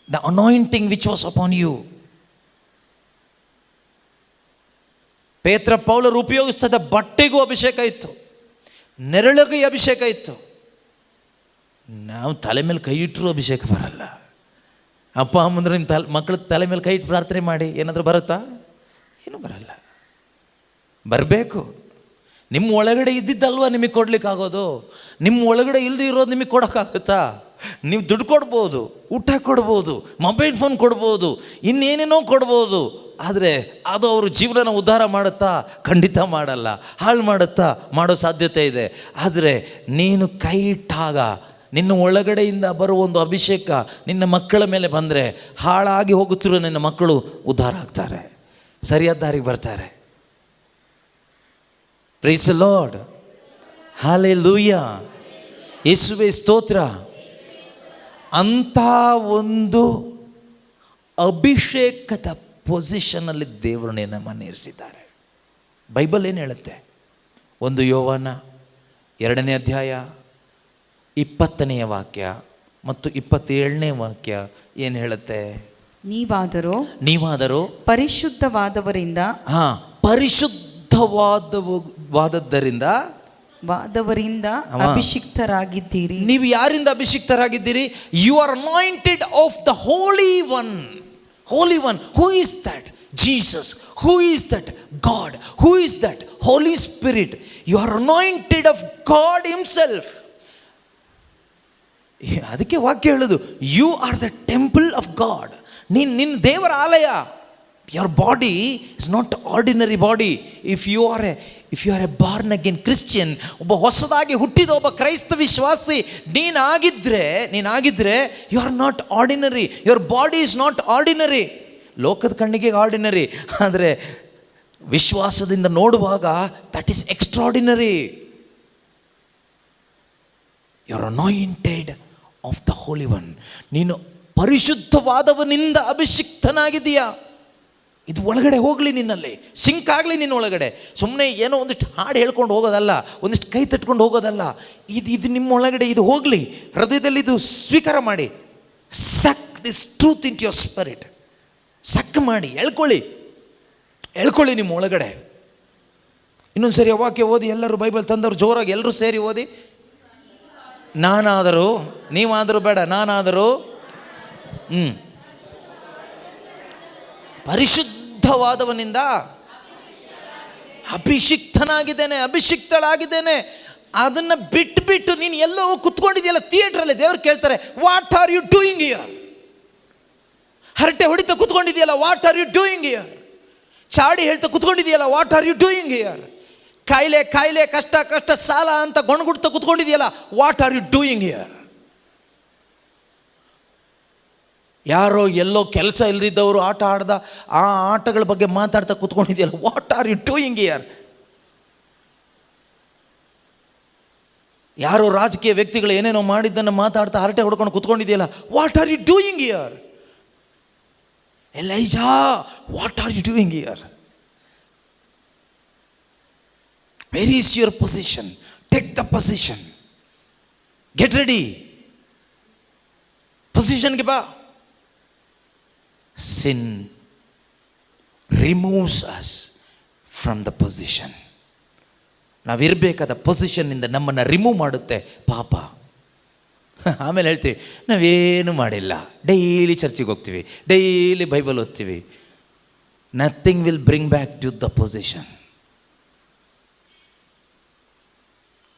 the anointing which was upon you. ಪೇತ್ರ ಪೌಲರು ಉಪಯೋಗಿಸಿದ ಬಟ್ಟೆಗೂ ಅಭಿಷೇಕ ಇತ್ತು, ನೆರಳಿಗೆ ಅಭಿಷೇಕ ಇತ್ತು. ನಾವು ತಲೆ ಮೇಲೆ ಕೈ ಇಟ್ಟರೂ ಅಭಿಷೇಕ ಬರಲ್ಲ. ಅಪ್ಪ ಅಮ್ಮಂದ್ರೆ ನಿಮ್ಮ ಮಕ್ಕಳ ತಲೆ ಮೇಲೆ ಕೈ ಇಟ್ಟು ಪ್ರಾರ್ಥನೆ ಮಾಡಿ ಏನಾದರೂ ಬರುತ್ತಾ? ಏನೂ ಬರಲ್ಲ. ಬರಬೇಕು. ನಿಮ್ಮ ಒಳಗಡೆ ಇದ್ದಿದ್ದಲ್ವ ನಿಮಗೆ ಕೊಡ್ಲಿಕ್ಕಾಗೋದು. ನಿಮ್ಮ ಒಳಗಡೆ ಇಲ್ಲದೆ ಇರೋದು ನಿಮಗೆ ಕೊಡೋಕ್ಕಾಗುತ್ತಾ? ನೀವು ದುಡ್ಡು ಕೊಡ್ಬೋದು, ಊಟ ಕೊಡ್ಬೋದು, ಮೊಬೈಲ್ ಫೋನ್ ಕೊಡ್ಬೋದು, ಇನ್ನೇನೇನೋ ಕೊಡ್ಬೋದು. ಆದರೆ ಅದು ಅವರು ಜೀವನನ ಉದ್ಧಾರ ಮಾಡುತ್ತಾ? ಖಂಡಿತ ಮಾಡಲ್ಲ. ಹಾಳು ಮಾಡುತ್ತಾ? ಮಾಡೋ ಸಾಧ್ಯತೆ ಇದೆ. ಆದರೆ ನೀನು ಕೈ ಇಟ್ಟಾಗ ನಿನ್ನ ಒಳಗಡೆಯಿಂದ ಬರುವ ಒಂದು ಅಭಿಷೇಕ ನಿನ್ನ ಮಕ್ಕಳ ಮೇಲೆ ಬಂದರೆ ಹಾಳಾಗಿ ಹೋಗುತ್ತಿರೋ ನಿನ್ನ ಮಕ್ಕಳು ಉದ್ಧಾರ ಆಗ್ತಾರೆ, ಸರಿಯಾದ ದಾರಿಗೆ ಬರ್ತಾರೆ. ಪ್ರೈಸ್ ದಿ ಲಾರ್ಡ್, ಹಲ್ಲೆಲೂಯಾ, ಯೇಸುವೇ ಸ್ತೋತ್ರ. ಅಂಥ ಒಂದು ಅಭಿಷೇಕದ ಪೊಸಿಷನಲ್ಲಿ ದೇವರು ನಮ್ಮನ್ನು ಇರಿಸಿದ್ದಾರೆ. ಬೈಬಲ್ ಏನು ಹೇಳುತ್ತೆ? 1 ಯೋವಾನ 2ನೇ ಅಧ್ಯಾಯ 20ನೇ ವಾಕ್ಯ ಮತ್ತು 27ನೇ ವಾಕ್ಯ ಏನು ಹೇಳುತ್ತೆ? ನೀವಾದರೂ ಪರಿಶುದ್ಧವಾದವರಿಂದ ವಾದವರಿಂದ ಅಭಿಷಿಕ್ತರಾಗಿದ್ದೀರಿ. ನೀವು ಯಾರಿಂದ ಅಭಿಷಿಕ್ತರಾಗಿದ್ದೀರಿ? You are anointed of the holy one. Holy one, who is that? Jesus. Who is that? God. Who is that? Holy Spirit. You are anointed of God himself. ಅದಕ್ಕೆ ವಾಕ್ಯ ಹೇಳೋದು, you are the temple of God. ನಿನ್ನ ದೇವರ ಆಲಯ. your body is not ordinary body. if you are a born again Christian, ಒಬ್ಬ ಹೊಸದಾಗಿ ಹುಟ್ಟಿದ ಒಬ್ಬ ಕ್ರೈಸ್ತ ವಿಶ್ವಾಸಿ ನೀನಾಗಿದ್ರೆ you are not ordinary. your body is not ordinary. ಲೋಕದ ಕಣ್ಣಿಗೆ ಆರ್ಡಿನರಿ, ಆದರೆ ವಿಶ್ವಾಸದಿಂದ ನೋಡುವಾಗ that is extraordinary. You are anointed of the holy one. ನೀನು ಪರಿಶುದ್ಧವಾದವನಿಂದ ಅಭಿಷಿಕ್ತನಾಗಿದೆಯಾ? ಇದು ಒಳಗಡೆ ಹೋಗಲಿ, ನಿನ್ನಲ್ಲಿ ಸಿಂಕ್ ಆಗಲಿ. ನಿನ್ನ ಒಳಗಡೆ ಸುಮ್ಮನೆ ಏನೋ ಒಂದಿಷ್ಟು ಹಾಡು ಹೇಳ್ಕೊಂಡು ಹೋಗೋದಲ್ಲ, ಒಂದಿಷ್ಟು ಕೈ ತಟ್ಕೊಂಡು ಹೋಗೋದಲ್ಲ. ಇದು ನಿಮ್ಮ ಒಳಗಡೆ ಇದು ಹೋಗಲಿ, ಹೃದಯದಲ್ಲಿ ಇದು ಸ್ವೀಕಾರ ಮಾಡಿ. Suck this truth in your spirit. Suck ಮಾಡಿ ಎಳ್ಕೊಳ್ಳಿ ನಿಮ್ಮ ಒಳಗಡೆ. ಇನ್ನೊಂದು ಸರಿ ವಾಕ್ಯ ಓದಿ, ಎಲ್ಲರೂ ಬೈಬಲ್ ತಂದವರು ಜೋರಾಗಿ ಎಲ್ಲರೂ ಸೇರಿ ಓದಿ. ನಾನಾದರೂ, ನೀವಾದರೂ ಬೇಡ, ನಾನಾದರೂ ಪರಿಶುದ್ಧವಾದವನಿಂದ ಅಭಿಷಿಕ್ತಳಾಗಿದ್ದೇನೆ. ಅದನ್ನು ಬಿಟ್ಟು ನೀನು ಎಲ್ಲೋ ಕುತ್ಕೊಂಡಿದೆಯಲ್ಲ ಥಿಯೇಟ್ರಲ್ಲಿ, ದೇವ್ರು ಕೇಳ್ತಾರೆ, what are you doing here? ಹರಟೆ ಹೊಡಿತಾ ಕೂತ್ಕೊಂಡಿದೆಯಲ್ಲ, what are you doing here? ಚಾಡಿ ಹೇಳ್ತಾ ಕೂತ್ಕೊಂಡಿದೆಯಲ್ಲ, what are you doing here? ಕಾಯಿಲೆ ಕಾಯಿಲೆ, ಕಷ್ಟ ಕಷ್ಟ, ಸಾಲ ಅಂತ ಗೊಣಗುಡ್ತಾ ಕೂತ್ಕೊಂಡಿದೆಯಲ್ಲ, what are you doing here? ಯಾರೋ ಎಲ್ಲೋ ಕೆಲಸ ಇಲ್ಲದಿದ್ದವರು ಆಟ ಆಡ್ದ ಆ ಆಟಗಳ ಬಗ್ಗೆ ಮಾತಾಡ್ತಾ ಕೂತ್ಕೊಂಡಿದೆಯಲ್ಲ, what are you doing here? ಯಾರೋ ರಾಜಕೀಯ ವ್ಯಕ್ತಿಗಳು ಏನೇನೋ ಮಾಡಿದ್ದನ್ನು ಮಾತಾಡ್ತಾ ಹರಟೆ ಹೊಡ್ಕೊಂಡು ಕೂತ್ಕೊಂಡಿದೆಯಲ್ಲ, what are you doing here? Elijah, what are you doing here? Where is your position? Take the position, get ready, ಪೊಸಿಷನ್ಗೆ ಬಾ. Sin removes us from the position. ನಾವಿರಬೇಕಾದ ಪೊಸಿಷನ್ನಿಂದ ನಮ್ಮನ್ನು ರಿಮೂವ್ ಮಾಡುತ್ತೆ ಪಾಪ. ಆಮೇಲೆ ಹೇಳ್ತೀವಿ ನಾವೇನು ಮಾಡಿಲ್ಲ, ಡೈಲಿ ಚರ್ಚಿಗೆ ಹೋಗ್ತೀವಿ, ಡೈಲಿ ಬೈಬಲ್ ಓದ್ತೀವಿ. Nothing will bring back to the position,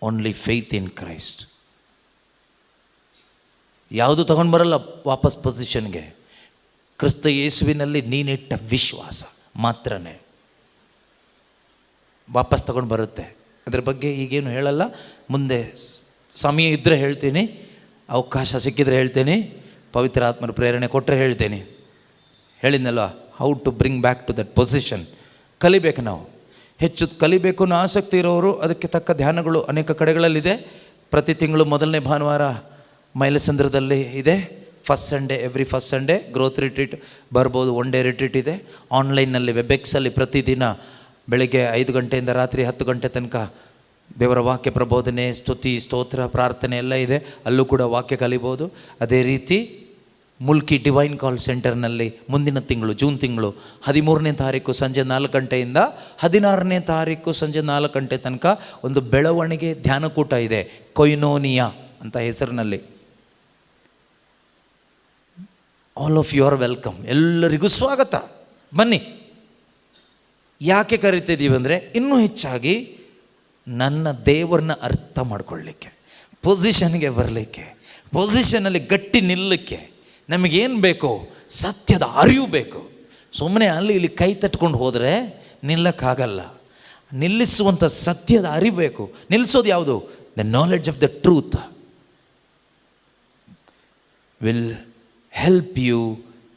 only faith in Christ. ಯಾವುದು ತಗೊಂಡು ಬರಲ್ಲ ವಾಪಸ್ ಪೊಸಿಷನ್ಗೆ. ಕ್ರಿಸ್ತ ಯೇಸುವಿನಲ್ಲಿ ನೀನಿಟ್ಟ ವಿಶ್ವಾಸ ಮಾತ್ರನೇ ವಾಪಸ್ ತಗೊಂಡು ಬರುತ್ತೆ. ಅದ್ರ ಬಗ್ಗೆ ಈಗೇನು ಹೇಳಲ್ಲ, ಮುಂದೆ ಸಮಯ ಇದ್ದರೆ ಹೇಳ್ತೀನಿ, ಅವಕಾಶ ಸಿಕ್ಕಿದರೆ ಹೇಳ್ತೀನಿ, ಪವಿತ್ರ ಆತ್ಮರ ಪ್ರೇರಣೆ ಕೊಟ್ಟರೆ ಹೇಳ್ತೀನಿ. ಹೇಳಿದ್ನಲ್ವ, how to bring back to that position. ಕಲಿಬೇಕು ನಾವು, ಹೆಚ್ಚು ಕಲಿಬೇಕು ಅನ್ನೋ ಆಸಕ್ತಿ ಇರೋರು ಅದಕ್ಕೆ ತಕ್ಕ ಧ್ಯಾನಗಳು ಅನೇಕ ಕಡೆಗಳಲ್ಲಿದೆ. ಪ್ರತಿ ತಿಂಗಳು ಮೊದಲನೇ ಭಾನುವಾರ ಮೈಲಸಂದ್ರದಲ್ಲಿ ಇದೆ. First Sunday, every first Sunday growth retreat ಬರ್ಬೋದು. ಒನ್ ಡೇ ರಿಟ್ರೀಟ್ ಇದೆ. ಆನ್ಲೈನ್ನಲ್ಲಿ ವೆಬೆಕ್ಸಲ್ಲಿ ಪ್ರತಿದಿನ ಬೆಳಗ್ಗೆ 5 ಗಂಟೆಯಿಂದ ರಾತ್ರಿ 10 ಗಂಟೆ ತನಕ ದೇವರ ವಾಕ್ಯ ಪ್ರಬೋಧನೆ, ಸ್ತುತಿ, ಸ್ತೋತ್ರ, ಪ್ರಾರ್ಥನೆ ಎಲ್ಲ ಇದೆ. ಅಲ್ಲೂ ಕೂಡ ವಾಕ್ಯ ಕಲಿಬೋದು. ಅದೇ ರೀತಿ ಮುಲ್ಕಿ ಡಿವೈನ್ ಕಾಲ್ ಸೆಂಟರ್ನಲ್ಲಿ ಮುಂದಿನ ತಿಂಗಳು ಜೂನ್ ತಿಂಗಳು 13ನೇ ತಾರೀಕು ಸಂಜೆ 4 ಗಂಟೆಯಿಂದ 16ನೇ ತಾರೀಕು ಸಂಜೆ 4 ಗಂಟೆ ತನಕ ಒಂದು ಬೆಳವಣಿಗೆ ಧ್ಯಾನಕೂಟ ಇದೆ. ಕೊಯ್ನೋನಿಯಾ ಅಂತ ಹೆಸರಿನಲ್ಲಿ. All of you are welcome. ಎಲ್ಲರಿಗೂ ಸ್ವಾಗತ, ಬನ್ನಿ. ಯಾಕೆ ಕರಿತಿದ್ದೀವಿ ಅಂದರೆ ಇನ್ನೂ ಹೆಚ್ಚಾಗಿ ನನ್ನ ದೇವರನ್ನ ಅರ್ಥ ಮಾಡ್ಕೊಳ್ಳಿಕ್ಕೆ, ಪೊಸಿಷನ್ಗೆ ಬರಲಿಕ್ಕೆ, ಪೊಸಿಷನಲ್ಲಿ ಗಟ್ಟಿ ನಿಲ್ಲಕ್ಕೆ. ನಮಗೇನು ಬೇಕು? ಸತ್ಯದ ಅರಿವು ಬೇಕು. ಸುಮ್ಮನೆ ಅಲ್ಲಿ ಇಲ್ಲಿ ಕೈ ತಟ್ಕೊಂಡು ಹೋದರೆ ನಿಲ್ಲಕ್ಕಾಗಲ್ಲ. ನಿಲ್ಲಿಸುವಂಥ ಸತ್ಯದ ಅರಿವು ಬೇಕು. ನಿಲ್ಲಿಸೋದು ಯಾವುದು? The knowledge of the truth will help you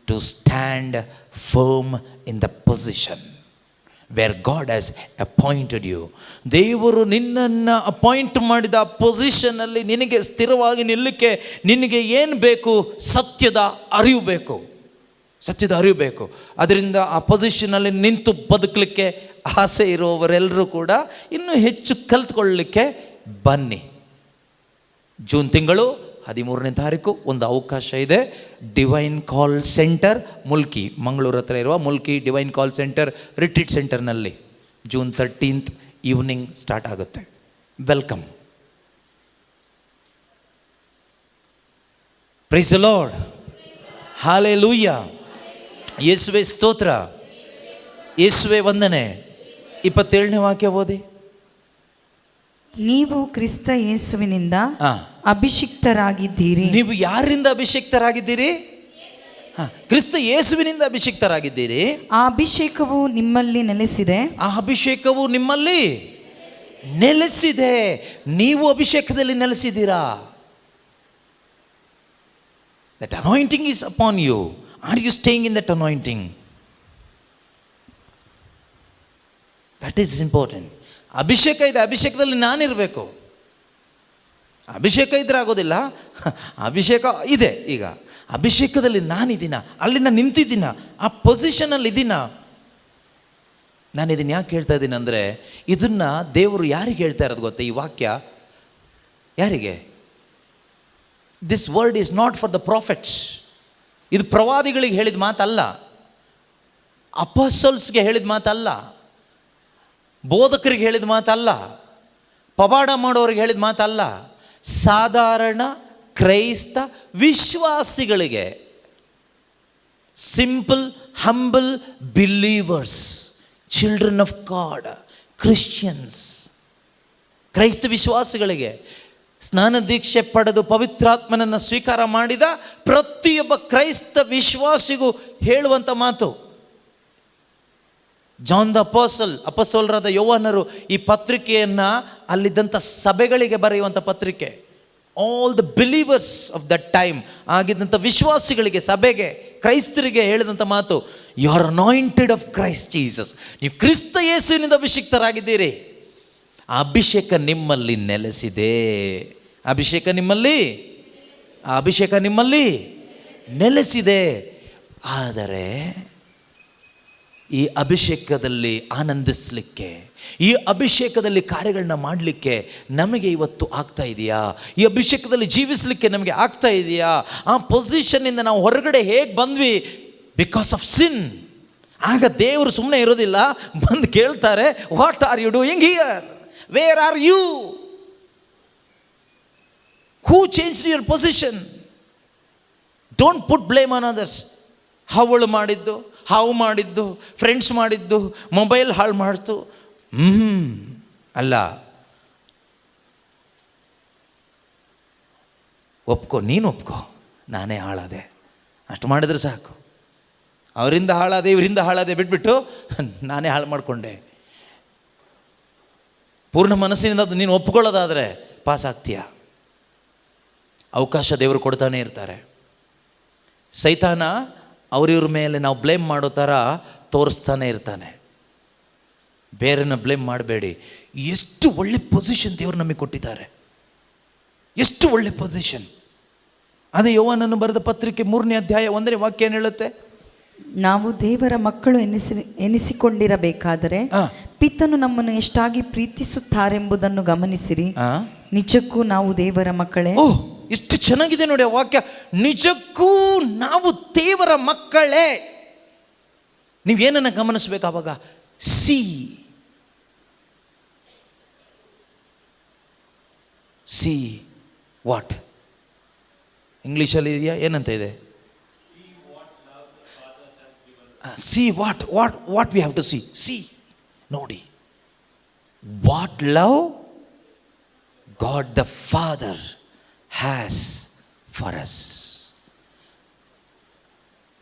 to stand firm in the position where God has appointed you. ದೇವರು ನಿನ್ನನ್ನು ಅಪಾಯಿಂಟ್ ಮಾಡಿದ ಪೊಸಿಷನ್ನಲ್ಲಿ ನಿನಗೆ ಸ್ಥಿರವಾಗಿ ನಿಲ್ಲಕ್ಕೆ ನಿನಗೆ ಏನು ಬೇಕು? ಸತ್ಯದ ಅರಿವು ಬೇಕು, ಸತ್ಯದ ಅರಿವು ಬೇಕು. ಅದರಿಂದ ಆ ಪೊಸಿಷನಲ್ಲಿ ನಿಂತು ಬದುಕಲಿಕ್ಕೆ ಆಸೆ ಇರುವವರೆಲ್ಲರೂ ಕೂಡ ಇನ್ನೂ ಹೆಚ್ಚು ಕಲ್ತ್ಕೊಳ್ಳಲಿಕ್ಕೆ ಬನ್ನಿ. ಜೂನ್ ತಿಂಗಳು 13ನೇ ತಾರೀಕು ಒಂದು ಅವಕಾಶ ಇದೆ. Divine call centre Mulki, Mangaluru ಹತ್ರ ಇರುವ Mulki divine call centre retreat ಸೆಂಟರ್ನಲ್ಲಿ ಜೂನ್ 13th ಈವ್ನಿಂಗ್ ಸ್ಟಾರ್ಟ್ ಆಗುತ್ತೆ. Welcome. Praise the Lord. Hallelujah. ಯೇಸುವೆ ಸ್ತೋತ್ರ, ಯೇಸುವೆ ವಂದನೆ. 27ನೇ ವಾಕ್ಯ ಓದಿ. ನೀವು ಕ್ರಿಸ್ತ ಯೇಸುವಿನಿಂದ ಅಭಿಷಿಕ್ತರಾಗಿದ್ದೀರಿ. ನೀವು ಯಾರಿಂದ ಅಭಿಷಿಕ್ತರಾಗಿದ್ದೀರಿ? ಕ್ರಿಸ್ತ ಯೇಸುವಿನಿಂದ ಅಭಿಷಿಕ್ತರಾಗಿದ್ದೀರಿ. ಆ ಅಭಿಷೇಕವು ನಿಮ್ಮಲ್ಲಿ ನೆಲೆಸಿದೆ. ಆ ಅಭಿಷೇಕವು ನಿಮ್ಮಲ್ಲಿ ನೆಲೆಸಿದೆ. ನೀವು ಅಭಿಷೇಕದಲ್ಲಿ ನೆಲೆಸಿದ್ದೀರಾ. That anointing is upon you. Are you staying in that anointing? That is important. ಅಭಿಷೇಕ ಇದೆ, ಅಭಿಷೇಕದಲ್ಲಿ ನಾನಿರಬೇಕು. ಅಭಿಷೇಕ ಇದ್ರೆ ಆಗೋದಿಲ್ಲ, ಅಭಿಷೇಕ ಇದೆ. ಈಗ ಅಭಿಷೇಕದಲ್ಲಿ ನಾನಿದ್ದೀನ, ಅಲ್ಲಿ ನಾನು ನಿಂತಿದ್ದೀನ, ಆ ಪೊಸಿಷನಲ್ಲಿ ಇದ್ದೀನ. ನಾನು ಇದನ್ನು ಯಾಕೆ ಹೇಳ್ತಾ ಇದ್ದೀನಿ ಅಂದರೆ, ಇದನ್ನು ದೇವರು ಯಾರಿಗೆ ಹೇಳ್ತಾ ಇರೋದು ಗೊತ್ತಾ? ಈ ವಾಕ್ಯ ಯಾರಿಗೆ? This word is not for the profits. ಇದು ಪ್ರವಾದಿಗಳಿಗೆ ಹೇಳಿದ ಮಾತಲ್ಲ, ಅಪೋಸ್ಟಲ್ಸ್ಗೆ ಹೇಳಿದ ಮಾತಲ್ಲ, ಬೋಧಕರಿಗೆ ಹೇಳಿದ ಮಾತಲ್ಲ, ಪವಾಡ ಮಾಡೋರಿಗೆ ಹೇಳಿದ ಮಾತಲ್ಲ. ಸಾಧಾರಣ ಕ್ರೈಸ್ತ ವಿಶ್ವಾಸಿಗಳಿಗೆ, simple humble believers, children of God, Christians, ಕ್ರೈಸ್ತ ವಿಶ್ವಾಸಿಗಳಿಗೆ ಸ್ನಾನ ದೀಕ್ಷೆ ಪಡೆದು ಪವಿತ್ರಾತ್ಮನನ್ನು ಸ್ವೀಕಾರ ಮಾಡಿದ ಪ್ರತಿಯೊಬ್ಬ ಕ್ರೈಸ್ತ ವಿಶ್ವಾಸಿಗೂ ಹೇಳುವಂಥ ಮಾತು. ಜಾನ್ ದ ಅಪೋಸ್ತಲರಾದ ಯೋಹಾನರು ಈ ಪತ್ರಿಕೆಯನ್ನು ಅಲ್ಲಿದ್ದಂಥ ಸಭೆಗಳಿಗೆ ಬರೆಯುವಂಥ ಪತ್ರಿಕೆ. All the believers of that time, ಆಗಿದ್ದಂಥ ವಿಶ್ವಾಸಿಗಳಿಗೆ, ಸಭೆಗೆ, ಕ್ರೈಸ್ತರಿಗೆ ಹೇಳಿದಂಥ ಮಾತು, you are anointed of Christ Jesus. ನೀವು ಕ್ರಿಸ್ತ ಯೇಸುವಿನಿಂದ ಅಭಿಷಿಕ್ತರಾಗಿದ್ದೀರಿ. ಆ ಅಭಿಷೇಕ ನಿಮ್ಮಲ್ಲಿ ನೆಲೆಸಿದೆ. ಅಭಿಷೇಕ ನಿಮ್ಮಲ್ಲಿ ನೆಲೆಸಿದೆ. ಆದರೆ ಈ ಅಭಿಷೇಕದಲ್ಲಿ ಆನಂದಿಸಲಿಕ್ಕೆ, ಈ ಅಭಿಷೇಕದಲ್ಲಿ ಕಾರ್ಯಗಳನ್ನ ಮಾಡಲಿಕ್ಕೆ ನಮಗೆ ಇವತ್ತು ಆಗ್ತಾ ಇದೆಯಾ? ಈ ಅಭಿಷೇಕದಲ್ಲಿ ಜೀವಿಸಲಿಕ್ಕೆ ನಮಗೆ ಆಗ್ತಾ ಇದೆಯಾ? ಆ ಪೊಸಿಷನ್ನಿಂದ ನಾವು ಹೊರಗಡೆ ಹೇಗೆ ಬಂದ್ವಿ? Because of sin. ಆಗ ದೇವರು ಸುಮ್ಮನೆ ಇರೋದಿಲ್ಲ, ಬಂದು ಕೇಳ್ತಾರೆ, what are you doing here? Where are you? Who changed your position? Don't put blame on others. ಅವಳು ಮಾಡಿದ್ದು, ಹಾವು ಮಾಡಿದ್ದು, ಫ್ರೆಂಡ್ಸ್ ಮಾಡಿದ್ದು, ಮೊಬೈಲ್ ಹಾಳು ಮಾಡ್ತು, ಅಲ್ಲ. ನೀನು ಒಪ್ಕೋ, ನಾನೇ ಹಾಳಾದೆ, ಅಷ್ಟು ಮಾಡಿದ್ರೆ ಸಾಕು. ಅವರಿಂದ ಹಾಳಾದೆ, ಇವರಿಂದ ಹಾಳಾದೆ ಬಿಟ್ಬಿಟ್ಟು ನಾನೇ ಹಾಳು ಮಾಡಿಕೊಂಡೆ. ಪೂರ್ಣ ಮನಸ್ಸಿನಿಂದ ಅದು ನೀನು ಒಪ್ಕೊಳ್ಳೋದಾದರೆ ಪಾಸ್ ಆಗ್ತೀಯ. ಅವಕಾಶ ದೇವರು ಕೊಡ್ತಾನೆ ಇರ್ತಾರೆ. ಸೈತಾನ ಅವ್ರಿವ್ರ ಮೇಲೆ ನಾವು ಬ್ಲೇಮ್ ಮಾಡೋ ಥರ ತೋರಿಸ್ತಾನೆ ಇರ್ತಾನೆ. ಬೇರೆನ ಬ್ಲೇಮ್ ಮಾಡಬೇಡಿ. ಎಷ್ಟು ಒಳ್ಳೆ ಪೊಸಿಷನ್ ದೇವರು ನಮಗೆ ಕೊಟ್ಟಿದ್ದಾರೆ, ಎಷ್ಟು ಒಳ್ಳೆ ಪೊಸಿಷನ್. ಅದೇ ಯೋಹಾನನು ಬರೆದ ಪತ್ರಿಕೆ 3ನೇ ಅಧ್ಯಾಯ 1ನೇ ವಾಕ್ಯ ಏನು ಹೇಳುತ್ತೆ? ನಾವು ದೇವರ ಮಕ್ಕಳು ಎನಿಸಿಕೊಂಡಿರಬೇಕಾದರೆ ಪಿತನು ನಮ್ಮನ್ನು ಎಷ್ಟಾಗಿ ಪ್ರೀತಿಸುತ್ತಾರೆಂಬುದನ್ನು ಗಮನಿಸಿರಿ. ನಿಜಕ್ಕೂ ನಾವು ದೇವರ ಮಕ್ಕಳೇ. ಎಷ್ಟು ಚೆನ್ನಾಗಿದೆ ನೋಡಿ ಆ ವಾಕ್ಯ. ನಿಜಕ್ಕೂ ನಾವು ದೇವರ ಮಕ್ಕಳೇ. ನೀವೇನನ್ನ ಗಮನಿಸ್ಬೇಕು ಆವಾಗ? See what? ಇಂಗ್ಲೀಷಲ್ಲಿ ಇದೆಯಾ? ಏನಂತ ಇದೆ? See what we have to see. ನೋಡಿ, what love God the father has for us,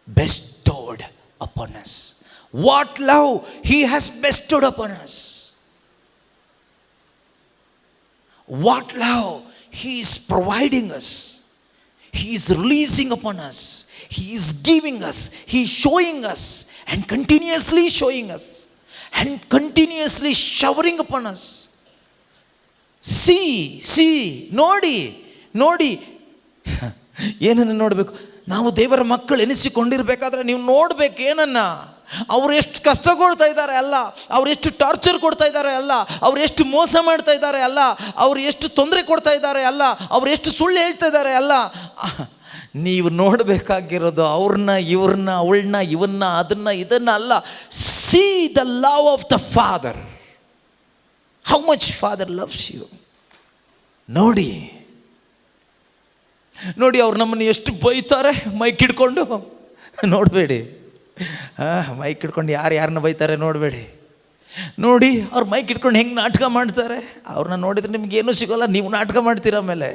bestowed upon us. What love he has bestowed upon us. What love he is providing us. He is releasing upon us. He is giving us. He is showing us and continuously showing us and continuously showering upon us. See, ನೋಡಿ. ಏನನ್ನು ನೋಡಬೇಕು? ನಾವು ದೇವರ ಮಕ್ಕಳು ಎನಿಸಿಕೊಂಡಿರ್ಬೇಕಾದ್ರೆ ನೀವು ನೋಡ್ಬೇಕು ಏನನ್ನ. ಅವ್ರು ಎಷ್ಟು ಕಷ್ಟ ಕೊಡ್ತಾ ಇದ್ದಾರೆ ಅಲ್ಲ, ಅವ್ರು ಎಷ್ಟು ಟಾರ್ಚರ್ ಕೊಡ್ತಾ ಇದ್ದಾರೆ ಅಲ್ಲ, ಅವ್ರು ಎಷ್ಟು ಮೋಸ ಮಾಡ್ತಾ ಇದ್ದಾರೆ ಅಲ್ಲ, ಅವ್ರು ಎಷ್ಟು ತೊಂದರೆ ಕೊಡ್ತಾ ಇದ್ದಾರೆ ಅಲ್ಲ, ಅವ್ರು ಎಷ್ಟು ಸುಳ್ಳು ಹೇಳ್ತಾ ಇದ್ದಾರೆ ಅಲ್ಲ. ನೀವು ನೋಡಬೇಕಾಗಿರೋದು ಅವ್ರನ್ನ, ಇವ್ರನ್ನ, ಅವಳನ್ನ, ಇವನ್ನ, ಇದನ್ನ ಅಲ್ಲ. See the love of the Father. How much Father loves you. ನೋಡಿ ಅವ್ರು ನಮ್ಮನ್ನು ಎಷ್ಟು ಬೈತಾರೆ ಮೈಕ್ ಹಿಡ್ಕೊಂಡು. ನೋಡಬೇಡಿ, ಮೈಕ್ ಹಿಡ್ಕೊಂಡು ಯಾರನ್ನ ಬೈತಾರೆ ನೋಡಬೇಡಿ. ನೋಡಿ ಅವ್ರು ಮೈಕ್ ಹಿಡ್ಕೊಂಡು ಹೆಂಗೆ ನಾಟಕ ಮಾಡ್ತಾರೆ. ಅವ್ರನ್ನ ನೋಡಿದ್ರೆ ನಿಮ್ಗೇನೂ ಸಿಗೋಲ್ಲ, ನೀವು ನಾಟಕ ಮಾಡ್ತೀರ. ಆಮೇಲೆ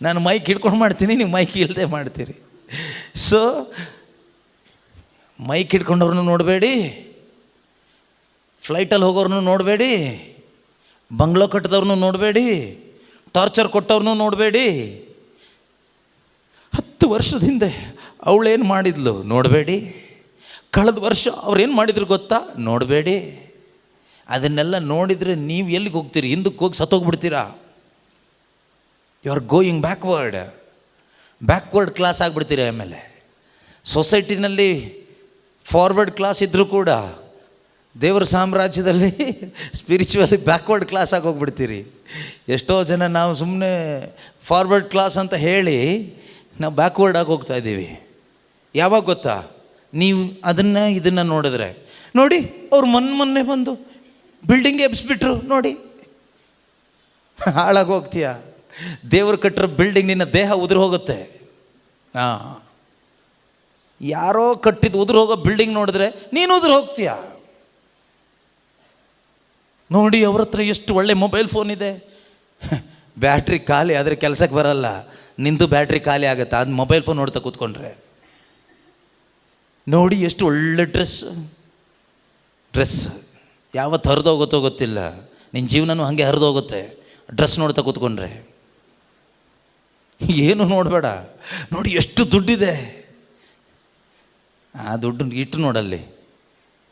ನಾನು ಮೈಕ್ ಹಿಡ್ಕೊಂಡು ಮಾಡ್ತೀನಿ, ನೀವು ಮೈಕ್ ಇಲ್ಲದೆ ಮಾಡ್ತೀರಿ. ಸೊ ಮೈಕ್ ಹಿಡ್ಕೊಂಡವ್ರನ್ನೂ ನೋಡಬೇಡಿ, ಫ್ಲೈಟಲ್ಲಿ ಹೋಗೋರನ್ನೂ ನೋಡಬೇಡಿ, ಬಂಗ್ಲೋ ಕಟ್ಟಿದವ್ರನ್ನೂ ನೋಡಬೇಡಿ, ಟಾರ್ಚರ್ ಕೊಟ್ಟವ್ರನ್ನೂ ನೋಡಬೇಡಿ. 10 ವರ್ಷದ ಹಿಂದೆ ಅವಳೇನು ಮಾಡಿದ್ಲು ನೋಡಬೇಡಿ. ಕಳೆದ ವರ್ಷ ಅವ್ರೇನು ಮಾಡಿದ್ರು ಗೊತ್ತಾ? ನೋಡಬೇಡಿ. ಅದನ್ನೆಲ್ಲ ನೋಡಿದರೆ ನೀವು ಎಲ್ಲಿಗೆ ಹೋಗ್ತೀರಿ? ಹಿಂದಕ್ಕೆ ಹೋಗಿ ಸತ್ತೋಗ್ಬಿಡ್ತೀರಾ. You are going backward class ಆಗಿಬಿಡ್ತೀರಿ. ಆಮೇಲೆ ಸೊಸೈಟಿನಲ್ಲಿ ಫಾರ್ವರ್ಡ್ ಕ್ಲಾಸ್ ಇದ್ದರೂ ಕೂಡ ದೇವರ ಸಾಮ್ರಾಜ್ಯದಲ್ಲಿ ಸ್ಪಿರಿಚುವಲಿ ಬ್ಯಾಕ್ವರ್ಡ್ ಕ್ಲಾಸ್ ಆಗಿ ಹೋಗ್ಬಿಡ್ತೀರಿ. ಎಷ್ಟೋ ಜನ ನಾವು ಸುಮ್ಮನೆ ಫಾರ್ವರ್ಡ್ ಕ್ಲಾಸ್ ಅಂತ ಹೇಳಿ ನಾವು ಬ್ಯಾಕ್ವರ್ಡ್ ಆಗಿ ಹೋಗ್ತಾ ಇದ್ದೀವಿ. ಯಾವಾಗ ಗೊತ್ತಾ? ನೀವು ಇದನ್ನು ನೋಡಿದ್ರೆ ನೋಡಿ, ಅವ್ರು ಮೊನ್ನೆ ಬಂದು ಬಿಲ್ಡಿಂಗ್ ಎಬ್ಬಿಸ್ಬಿಟ್ರು ನೋಡಿ, ಹಾಳಾಗಿ ಹೋಗ್ತೀಯ. ದೇವರು ಕಟ್ಟಿರೋ ಬಿಲ್ಡಿಂಗ್ ನಿನ್ನ ದೇಹ ಉದುರು ಹೋಗುತ್ತೆ. ಯಾರೋ ಕಟ್ಟಿದ್ದು ಉದುರು ಹೋಗೋ ಬಿಲ್ಡಿಂಗ್ ನೋಡಿದ್ರೆ ನೀನು ಉದುರು ಹೋಗ್ತೀಯ. ನೋಡಿ ಅವ್ರ ಹತ್ರ ಎಷ್ಟು ಒಳ್ಳೆ ಮೊಬೈಲ್ ಫೋನ್ ಇದೆ, ಬ್ಯಾಟ್ರಿ ಖಾಲಿ ಆದರೆ ಕೆಲಸಕ್ಕೆ ಬರಲ್ಲ. ನಿಂದು ಬ್ಯಾಟ್ರಿ ಖಾಲಿ ಆಗುತ್ತೆ ಅದು ಮೊಬೈಲ್ ಫೋನ್ ನೋಡ್ತಾ ಕೂತ್ಕೊಂಡ್ರೆ. ನೋಡಿ ಎಷ್ಟು ಒಳ್ಳೆ ಡ್ರೆಸ್ ಯಾವತ್ತು ಹರಿದೋಗುತ್ತೋ ಗೊತ್ತಿಲ್ಲ. ನಿನ್ನ ಜೀವನನೂ ಹಾಗೆ ಹರಿದೋಗುತ್ತೆ ಡ್ರೆಸ್ ನೋಡ್ತಾ ಕೂತ್ಕೊಂಡ್ರೆ. ಏನು ನೋಡಬೇಡ, ನೋಡಿ ಎಷ್ಟು ದುಡ್ಡಿದೆ. ಆ ದುಡ್ಡು ಇಟ್ಟು ನೋಡಲ್ಲಿ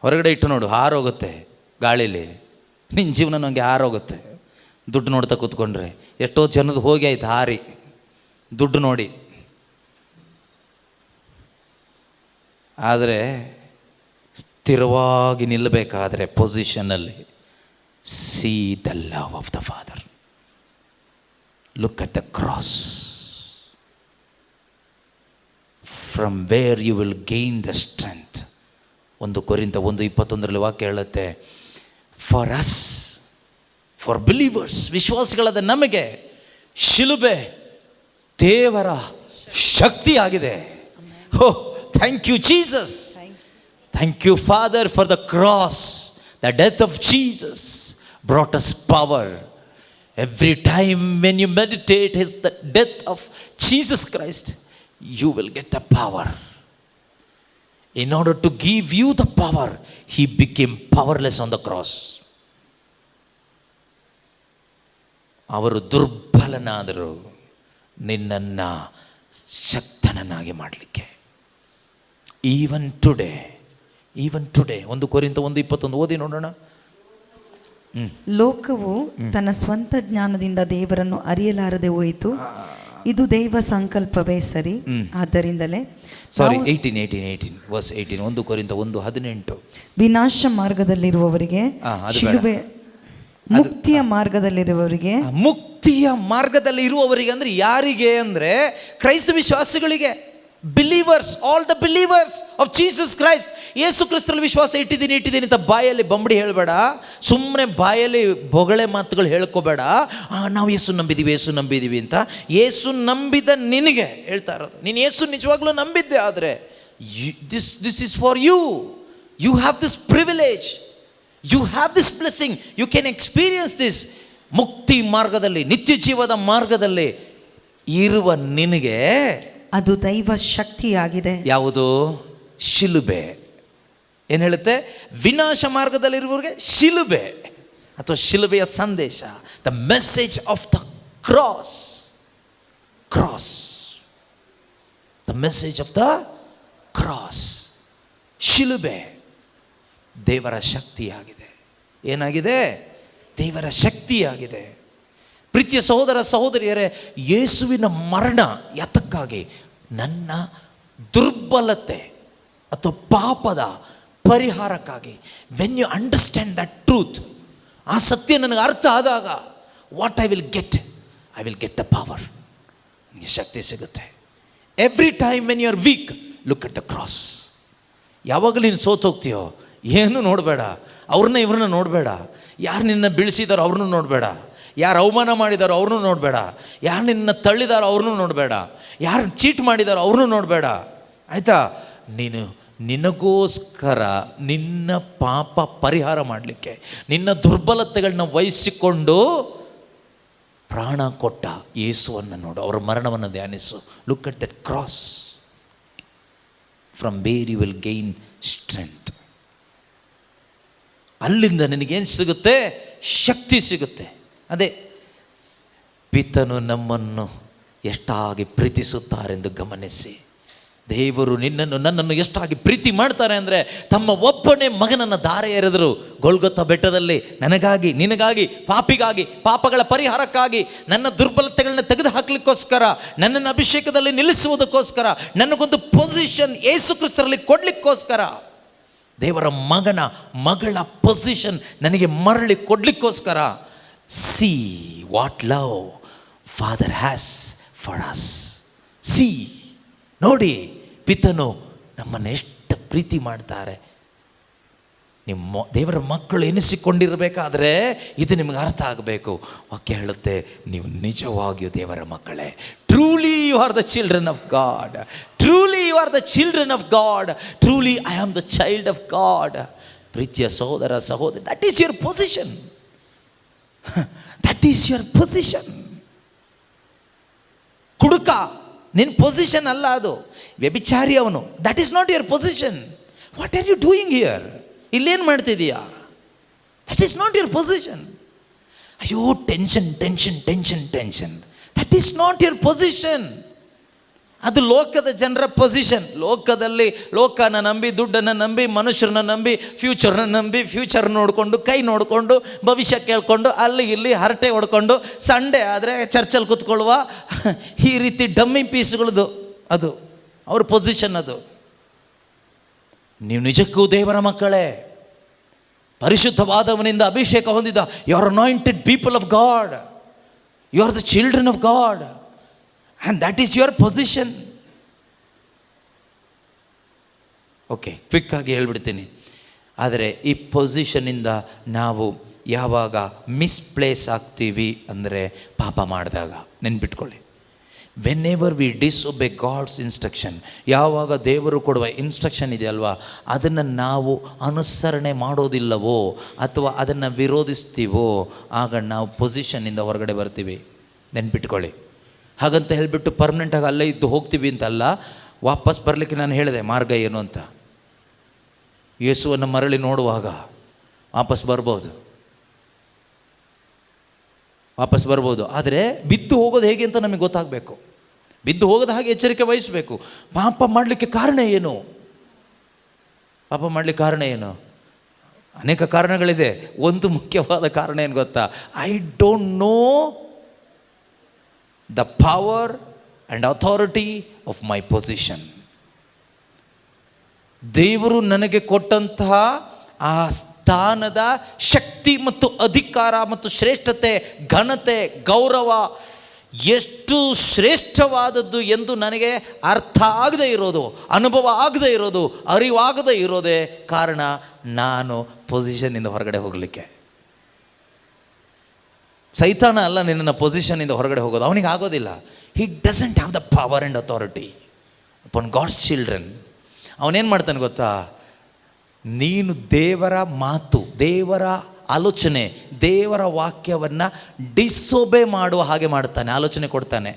ಹೊರಗಡೆ ಇಟ್ಟು ನೋಡು, ಹಾರೋಗುತ್ತೆ ಗಾಳೀಲಿ. ನಿನ್ನ ಜೀವನ ಹಂಗೆ ಹಾರೋಗುತ್ತೆ ದುಡ್ಡು ನೋಡ್ತಾ ಕೂತ್ಕೊಂಡ್ರೆ. ಎಷ್ಟೋ ಜನದ್ದು ಹೋಗಿ ಆಯ್ತು ಹಾರಿ ದುಡ್ಡು ನೋಡಿ. ಆದರೆ ಸ್ಥಿರವಾಗಿ ನಿಲ್ಲಬೇಕಾದ್ರೆ ಪೊಸಿಷನ್ನಲ್ಲಿ see the love of the father, look at the cross, from where you will gain the strength. 1 ಕೊರಿಂಥ 1:21 ವಾಕ್ಯ ಹೇಳುತ್ತೆ, ಫಾರ್ ಅಸ್, ಫಾರ್ ಬಿಲೀವರ್ಸ್, ವಿಶ್ವಾಸಿಗಳಾದ ನಮಗೆ ಶಿಲುಬೆ ದೇವರ ಶಕ್ತಿಯಾಗಿದೆ. Oh thank you Jesus, thank you father for the cross. The death of Jesus brought us power. Every time when you meditate his the death of Jesus Christ, you will get the power. In order to give you the power, he became powerless on the cross. ಅವರು ದುರ್ಬಲನಾದರು ನಿನ್ನನ್ನು ಶಕ್ತನನ್ನಾಗಿ ಮಾಡಲಿಕ್ಕೆ. Even today 1 ಕೊರಿಂಥ 1:21 ಓದಿ ನೋಡೋಣ. ಲೋಕವು ತನ್ನ ಸ್ವಂತ ಜ್ಞಾನದಿಂದ ದೇವರನ್ನು ಅರಿಯಲಾರದೆ ಹೋಯಿತು, ಇದು ದೈವ ಸಂಕಲ್ಪವೇ ಸರಿ. ಆದ್ದರಿಂದಲೇ 18 verse 18 1 ಕೊರಿಂಥ 1:18 ವಿನಾಶ ಮಾರ್ಗದಲ್ಲಿರುವವರಿಗೆ ಶಿಲುಬೆ, ಮುಕ್ತಿಯ ಮಾರ್ಗದಲ್ಲಿರುವವರಿಗೆ, ಮುಕ್ತಿಯ ಮಾರ್ಗದಲ್ಲಿ ಇರುವವರಿಗೆ ಅಂದರೆ ಯಾರಿಗೆ ಅಂದರೆ ಕ್ರೈಸ್ತ ವಿಶ್ವಾಸಿಗಳಿಗೆ. Believers, all the believers of Jesus Christ. ಯೇಸು ಕ್ರಿಸ್ತರಲ್ಲಿ ವಿಶ್ವಾಸ ಇಟ್ಟಿದ್ದೀನಿ ಅಂತ ಬಾಯಲ್ಲಿ ಬಂಬಡಿ ಹೇಳಬೇಡ, ಸುಮ್ಮನೆ ಬಾಯಲ್ಲಿ ಬೊಗಳೆ ಮಾತುಗಳು ಹೇಳ್ಕೋಬೇಡ. ನಾವು ಯೇಸು ನಂಬಿದ್ದೀವಿ ಅಂತ. ಯೇಸು ನಂಬಿದ ನಿನಗೆ ಹೇಳ್ತಾ ಇರೋದು. ನೀನು ಯೇಸು ನಿಜವಾಗ್ಲೂ ನಂಬಿದ್ದೆ ಆದರೆ this is for you. You have this privilege, you have this blessing, you can experience this. ಮುಕ್ತಿ ಮಾರ್ಗದಲ್ಲಿ, ನಿತ್ಯ ಜೀವದ ಮಾರ್ಗದಲ್ಲಿ ಇರುವ ನಿನಗೆ ಅದು ದೈವ ಶಕ್ತಿಯಾಗಿದೆ. ಯಾವುದು? ಶಿಲುಬೆ. ಏನು ಹೇಳುತ್ತೆ? ವಿನಾಶ ಮಾರ್ಗದಲ್ಲಿರುವವರಿಗೆ ಶಿಲುಬೆ ಅಥವಾ ಶಿಲುಬೆಯ ಸಂದೇಶ, the message of the cross. The message of the cross. ಶಿಲುಬೆ ದೇವರ ಶಕ್ತಿಯಾಗಿದೆ. ಏನಾಗಿದೆ? ದೇವರ ಶಕ್ತಿಯಾಗಿದೆ. ಪ್ರೀತಿಯ ಸಹೋದರ ಸಹೋದರಿಯರೇ, ಯೇಸುವಿನ ಮರಣ ಯಾತಕ್ಕಾಗಿ? ನನ್ನ ದುರ್ಬಲತೆ ಅಥವಾ ಪಾಪದ ಪರಿಹಾರಕ್ಕಾಗಿ. When you understand that truth, ಆ ಸತ್ಯ ನನಗೆ ಅರ್ಥ ಆದಾಗ, what I will get the power. ನನಗೆ ಶಕ್ತಿ ಸಿಗುತ್ತೆ. Every time when you are weak, look at the cross. ಯಾವಾಗಲೂ ನೀನು ಸೋತೋಗ್ತೀಯೋ ಏನು ನೋಡಬೇಡ, ಇವ್ರನ್ನ ನೋಡಬೇಡ. ಯಾರು ನಿನ್ನ ಬೀಳಿಸಿದಾರೋ ಅವ್ರನ್ನೂ ನೋಡಬೇಡ, ಯಾರು ಅವಮಾನ ಮಾಡಿದಾರೋ ಅವ್ರನ್ನೂ ನೋಡಬೇಡ, ಯಾರು ನಿನ್ನ ತಳ್ಳಿದಾರೋ ಅವ್ರನ್ನೂ ನೋಡಬೇಡ, ಯಾರು ಚೀಟ್ ಮಾಡಿದಾರೋ ಅವ್ರನ್ನೂ ನೋಡಬೇಡ. ಆಯಿತಾ? ನಿನಗೋಸ್ಕರ ನಿನ್ನ ಪಾಪ ಪರಿಹಾರ ಮಾಡಲಿಕ್ಕೆ, ನಿನ್ನ ದುರ್ಬಲತೆಗಳನ್ನ ವಹಿಸಿಕೊಂಡು ಪ್ರಾಣ ಕೊಟ್ಟ ಯೇಸುವನ್ನು ನೋಡು, ಅವರ ಮರಣವನ್ನು ಧ್ಯಾನಿಸು. Look at that cross. From where you will gain strength. ಅಲ್ಲಿಂದ ನಿನಗೇನು ಸಿಗುತ್ತೆ? ಶಕ್ತಿ ಸಿಗುತ್ತೆ. ಅದೇ ಪಿತನು ನಮ್ಮನ್ನು ಎಷ್ಟಾಗಿ ಪ್ರೀತಿಸುತ್ತಾರೆಂದು ಗಮನಿಸಿ. ದೇವರು ನನ್ನನ್ನು ಎಷ್ಟಾಗಿ ಪ್ರೀತಿ ಮಾಡ್ತಾರೆ ಅಂದರೆ, ತಮ್ಮ ಒಬ್ಬನೇ ಮಗನನ್ನು ಧಾರೆ ಎರೆದರು ಗೊಲ್ಗೊಥಾ ಬೆಟ್ಟದಲ್ಲಿ. ನನಗಾಗಿ, ನಿನಗಾಗಿ, ಪಾಪಿಗಾಗಿ, ಪಾಪಗಳ ಪರಿಹಾರಕ್ಕಾಗಿ, ನನ್ನ ದುರ್ಬಲತೆಗಳನ್ನ ತೆಗೆದು ಹಾಕಲಿಕ್ಕೋಸ್ಕರ, ನನ್ನನ್ನು ಅಭಿಷೇಕದಲ್ಲಿ ನಿಲ್ಲಿಸುವುದಕ್ಕೋಸ್ಕರ, ನನಗೊಂದು ಪೊಸಿಷನ್ ಯೇಸು ಕ್ರಿಸ್ತರಲ್ಲಿ ಕೊಡಲಿಕ್ಕೋಸ್ಕರ, ದೇವರ ಮಗಳ ಪೊಸಿಷನ್ ನನಗೆ ಮರಳಿ ಕೊಡಲಿಕ್ಕೋಸ್ಕರ. See what love father has for us. See, ನೋಡಿ ಪಿತನು ನಮ್ಮನ್ನು ಎಷ್ಟು ಪ್ರೀತಿ ಮಾಡ್ತಾರೆ. ನಿಮ್ಮ ದೇವರ ಮಕ್ಕಳು ಎನಿಸಿಕೊಂಡಿರಬೇಕಾದ್ರೆ ಇದು ನಿಮಗೆ ಅರ್ಥ ಆಗಬೇಕು. ವಾಕ್ಯ ಹೇಳುತ್ತೆ, ನೀವು ನಿಜವಾಗಿಯೂ ದೇವರ ಮಕ್ಕಳೇ. Truly you are the children of God. Truly you are the children of God. Truly I am the child of God. ಪ್ರೀತಿಯ ಸಹೋದರ ಸಹೋದರಿ, that is your position. That is your position. ಕುಡುಕ, ನಿನ್ನ ಪೊಸಿಷನ್ ಅಲ್ಲ ಅದು. ವ್ಯಭಿಚಾರಿ ಅವನು, that is not your position. What are you doing here? ಇಲ್ಲೇನು ಮಾಡ್ತಿದ್ದೀಯಾ? That is not your position. ಅಯ್ಯೋ, tension tension tension tension, that is not your position. ಅದು ಲೋಕದ ಜನರ ಪೊಸಿಷನ್. ಲೋಕದಲ್ಲಿ ಲೋಕನ ನಂಬಿ, ದುಡ್ಡನ್ನು ನಂಬಿ, ಮನುಷ್ಯರನ್ನ ನಂಬಿ, ಫ್ಯೂಚರ್ನ ನಂಬಿ, ಫ್ಯೂಚರ್ ನೋಡಿಕೊಂಡು, ಕೈ ನೋಡಿಕೊಂಡು, ಭವಿಷ್ಯ ಕೇಳಿಕೊಂಡು, ಅಲ್ಲಿ ಇಲ್ಲಿ ಹರಟೆ ಹೊಡ್ಕೊಂಡು, ಸಂಡೇ ಆದರೆ ಚರ್ಚಲ್ಲಿ ಕೂತ್ಕೊಳ್ಳುವ ಈ ರೀತಿ ಡಮ್ಮಿ ಪೀಸ್ಗಳದು ಅದು ಅವ್ರ ಪೊಸಿಷನ್. ಅದು ನೀವು ನಿಜಕ್ಕೂ ದೇವರ ಮಕ್ಕಳೇ, ಪರಿಶುದ್ಧವಾದವನಿಂದ ಅಭಿಷೇಕ ಹೊಂದಿದ, you are anointed people of God, you are the children of God, and that is your position. Okay, ಕ್ವಿಕ್ಕಾಗಿ ಹೇಳ್ಬಿಡ್ತೀನಿ. ಆದರೆ ಈ ಪೊಸಿಷನಿಂದ ನಾವು ಯಾವಾಗ ಮಿಸ್ಪ್ಲೇಸ್ ಆಗ್ತೀವಿ ಅಂದರೆ ಪಾಪ ಮಾಡಿದಾಗ. ನೆನ್ಪಿಟ್ಕೊಳ್ಳಿ, whenever we disobey God's instruction, ಯಾವಾಗ ದೇವರು ಕೊಡುವ ಇನ್ಸ್ಟ್ರಕ್ಷನ್ ಇದೆಯಲ್ವಾ, ಅದನ್ನು ನಾವು ಅನುಸರಣೆ ಮಾಡೋದಿಲ್ಲವೋ ಅಥವಾ ಅದನ್ನು ವಿರೋಧಿಸ್ತೀವೋ, ಆಗ ನಾವು ಪೊಸಿಷನ್ನಿಂದ ಹೊರಗಡೆ ಬರ್ತೀವಿ. ನೆನ್ಪಿಟ್ಕೊಳ್ಳಿ. ಹಾಗಂತ ಹೇಳಿಬಿಟ್ಟು ಪರ್ಮನೆಂಟಾಗಿ ಅಲ್ಲೇ ಇದ್ದು ಹೋಗ್ತೀವಿ ಅಂತಲ್ಲ. ವಾಪಸ್ ಬರಲಿಕ್ಕೆ ನಾನು ಹೇಳಿದೆ ಮಾರ್ಗ ಏನು ಅಂತ. ಯೇಸುವನ್ನು ಮರಳಿ ನೋಡುವಾಗ ವಾಪಸ್ ಬರ್ಬೋದು. ಆದರೆ ಬಿದ್ದು ಹೋಗೋದು ಹೇಗೆ ಅಂತ ನಮಗೆ ಗೊತ್ತಾಗಬೇಕು. ಬಿದ್ದು ಹೋಗೋದು ಹಾಗೆ ಎಚ್ಚರಿಕೆ ವಹಿಸಬೇಕು. ಪಾಪ ಮಾಡಲಿಕ್ಕೆ ಕಾರಣ ಏನು? ಅನೇಕ ಕಾರಣಗಳಿದೆ. ಒಂದು ಮುಖ್ಯವಾದ ಕಾರಣ ಏನು ಗೊತ್ತಾ? I don't know the power and authority of my position. ದೇವರು ನನಗೆ ಕೊಟ್ಟಂತಹ ಆ ಸ್ಥಾನದ ಶಕ್ತಿ ಮತ್ತು ಅಧಿಕಾರ ಮತ್ತು ಶ್ರೇಷ್ಠತೆ, ಘನತೆ, ಗೌರವ ಎಷ್ಟು ಶ್ರೇಷ್ಠವಾದದ್ದು ಎಂದು ನನಗೆ ಅರ್ಥ ಆಗದೇ ಇರೋದು, ಅನುಭವ ಆಗದೇ ಇರೋದು, ಅರಿವಾಗದೇ ಇರೋದೇ ಕಾರಣ ನಾನು ಪೊಸಿಷನ್ನಿಂದ ಹೊರಗಡೆ ಹೋಗಲಿಕ್ಕೆ. ಸೈತಾನ ಅಲ್ಲ ನಿನ್ನ ಪೊಸಿಷನ್ನಿಂದ ಹೊರಗಡೆ ಹೋಗೋದು, ಅವನಿಗೆ ಆಗೋದಿಲ್ಲ. He doesn't have the power and authority upon God's children. ಅವನೇನು ಮಾಡ್ತಾನೆ ಗೊತ್ತಾ? ನೀನು ದೇವರ ಮಾತು, ದೇವರ ಆಲೋಚನೆ, ದೇವರ ವಾಕ್ಯವನ್ನು ಡಿಸೊಬೆ ಮಾಡುವ ಹಾಗೆ ಮಾಡ್ತಾನೆ, ಆಲೋಚನೆ ಕೊಡ್ತಾನೆ.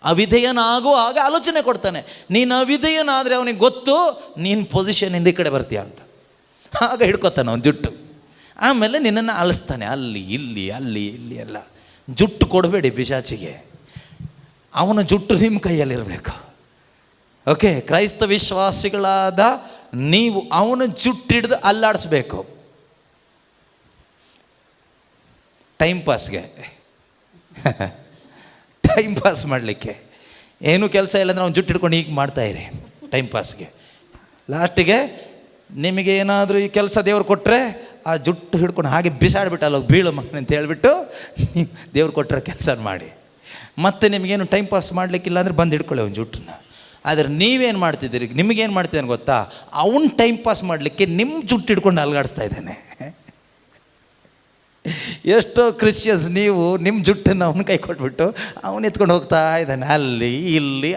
ಅವಿಧೇಯನಾಗುವ ಹಾಗೆ ಆಲೋಚನೆ ಕೊಡ್ತಾನೆ. ನೀನು ಅವಿಧೇಯನಾದರೆ ಅವನಿಗೆ ಗೊತ್ತು ನೀನು ಪೊಸಿಷನ್ನಿಂದ ಈ ಕಡೆ ಬರ್ತೀಯ ಅಂತ. ಆಗ ಹಿಡ್ಕೊತಾನೆ ಅವನು ಜುಟ್ಟು. ಆಮೇಲೆ ನಿನ್ನನ್ನು ಅಲಿಸ್ತಾನೆ, ಅಲ್ಲಿ ಇಲ್ಲಿ ಎಲ್ಲ. ಜುಟ್ಟು ಕೊಡಬೇಡಿ ಪಿಶಾಚಿಗೆ, ಅವನ ಜುಟ್ಟು ನಿಮ್ಮ ಕೈಯಲ್ಲಿರಬೇಕು. ಓಕೆ, ಕ್ರೈಸ್ತ ವಿಶ್ವಾಸಿಗಳಾದ ನೀವು ಅವನ ಜುಟ್ಟು ಹಿಡಿದು ಅಲ್ಲಾಡಿಸ್ಬೇಕು. ಟೈಮ್ ಪಾಸ್ ಮಾಡಲಿಕ್ಕೆ ಏನೂ ಕೆಲಸ ಇಲ್ಲಾಂದ್ರೆ ಅವ್ನು ಜುಟ್ಟು ಹಿಡ್ಕೊಂಡು ಹೀಗೆ ಮಾಡ್ತಾಯಿರಿ ಟೈಮ್ ಪಾಸ್ಗೆ. ಲಾಸ್ಟಿಗೆ ನಿಮಗೆ ಏನಾದರೂ ಈ ಕೆಲಸ ದೇವ್ರು ಕೊಟ್ಟರೆ ಆ ಜುಟ್ಟು ಹಿಡ್ಕೊಂಡು ಹಾಗೆ ಬಿಸಾಡ್ಬಿಟ್ಟಲ್ಲ, ಬೀಳು ಮಗನ ಅಂತ ಹೇಳ್ಬಿಟ್ಟು ನೀವು ದೇವ್ರು ಕೊಟ್ಟರೆ ಕೆಲಸ ಮಾಡಿ. ಮತ್ತು ನಿಮಗೇನು ಟೈಮ್ ಪಾಸ್ ಮಾಡಲಿಕ್ಕಿಲ್ಲ ಅಂದರೆ ಬಂದು ಹಿಡ್ಕೊಳ್ಳಿ ಅವ್ನ ಜುಟ್ಟನ್ನ. ಆದರೆ ನೀವೇನು ಮಾಡ್ತಿದ್ದೀರಿ, ನಿಮಗೇನು ಮಾಡ್ತಿದ್ದಾನೆ ಗೊತ್ತಾ? ಅವನು ಟೈಮ್ ಪಾಸ್ ಮಾಡಲಿಕ್ಕೆ ನಿಮ್ಮ ಜುಟ್ಟು ಹಿಡ್ಕೊಂಡು ಅಲ್ಗಾಡಿಸ್ತಾ ಇದ್ದಾನೆ. ಎಷ್ಟೋ ಕ್ರಿಶ್ಚಿಯನ್ಸ್ ನೀವು ನಿಮ್ಮ ಜುಟ್ಟನ್ನು ಅವನ ಕೈ ಕೊಟ್ಬಿಟ್ಟು ಅವನು ಎತ್ಕೊಂಡು ಹೋಗ್ತಾ ಇದ್ದಾನೆ.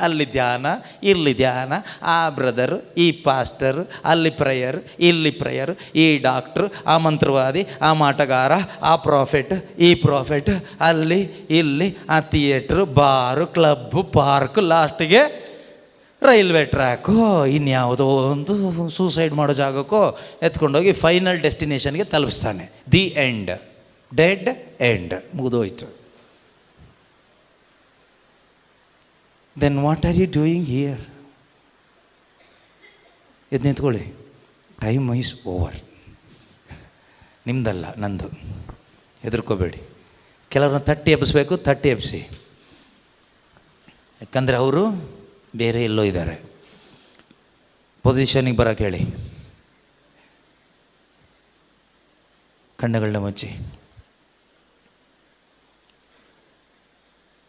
ಅಲ್ಲಿ ಧ್ಯಾನ, ಇಲ್ಲಿ ಧ್ಯಾನ, ಆ ಬ್ರದರು, ಈ ಪಾಸ್ಟರು, ಅಲ್ಲಿ ಪ್ರೇಯರ್, ಇಲ್ಲಿ ಪ್ರೇಯರ್, ಈ ಡಾಕ್ಟ್ರು, ಆ ಮಂತ್ರವಾದಿ, ಆ ಮಾಟಗಾರ, ಆ ಪ್ರಾಫೆಟ್, ಈ ಪ್ರಾಫೆಟ್, ಅಲ್ಲಿ ಇಲ್ಲಿ, ಆ ಥಿಯೇಟ್ರು, ಬಾರು, ಕ್ಲಬ್ಬು, ಪಾರ್ಕು, ಲಾಸ್ಟಿಗೆ ರೈಲ್ವೆ ಟ್ರ್ಯಾಕು, ಇನ್ಯಾವುದೋ ಒಂದು ಸೂಸೈಡ್ ಮಾಡೋ ಜಾಗಕ್ಕೋ ಎತ್ಕೊಂಡೋಗಿ ಫೈನಲ್ ಡೆಸ್ಟಿನೇಷನ್ಗೆ ತಲುಪಿಸ್ತಾನೆ. ದಿ ಎಂಡ್, ಡೆಡ್ ಎಂಡ್, ಮುಗಿದೋಯ್ತು. Then what are you doing here? ಇದು ನಿಂತ್ಕೊಳ್ಳಿ, ಟೈಮ್ ಈಸ್ ಓವರ್. ನಿಮ್ಮದಲ್ಲ, ನಂದು. ಹೆದರ್ಕೋಬೇಡಿ. ಕೆಲವ್ರನ್ನ ತಟ್ಟಿ ಎಬ್ಬಿಸ್ಬೇಕು, ತಟ್ಟಿ ಎಬ್ಬಿಸಿ. ಯಾಕಂದರೆ ಅವರು ಬೇರೆ ಎಲ್ಲೋ ಇದ್ದಾರೆ. ಪೊಸಿಷನಿಗೆ ಬರೋಕ್ಕೆ ಹೇಳಿ. ಕಣ್ಣುಗಳನ್ನ ಮುಚ್ಚಿ.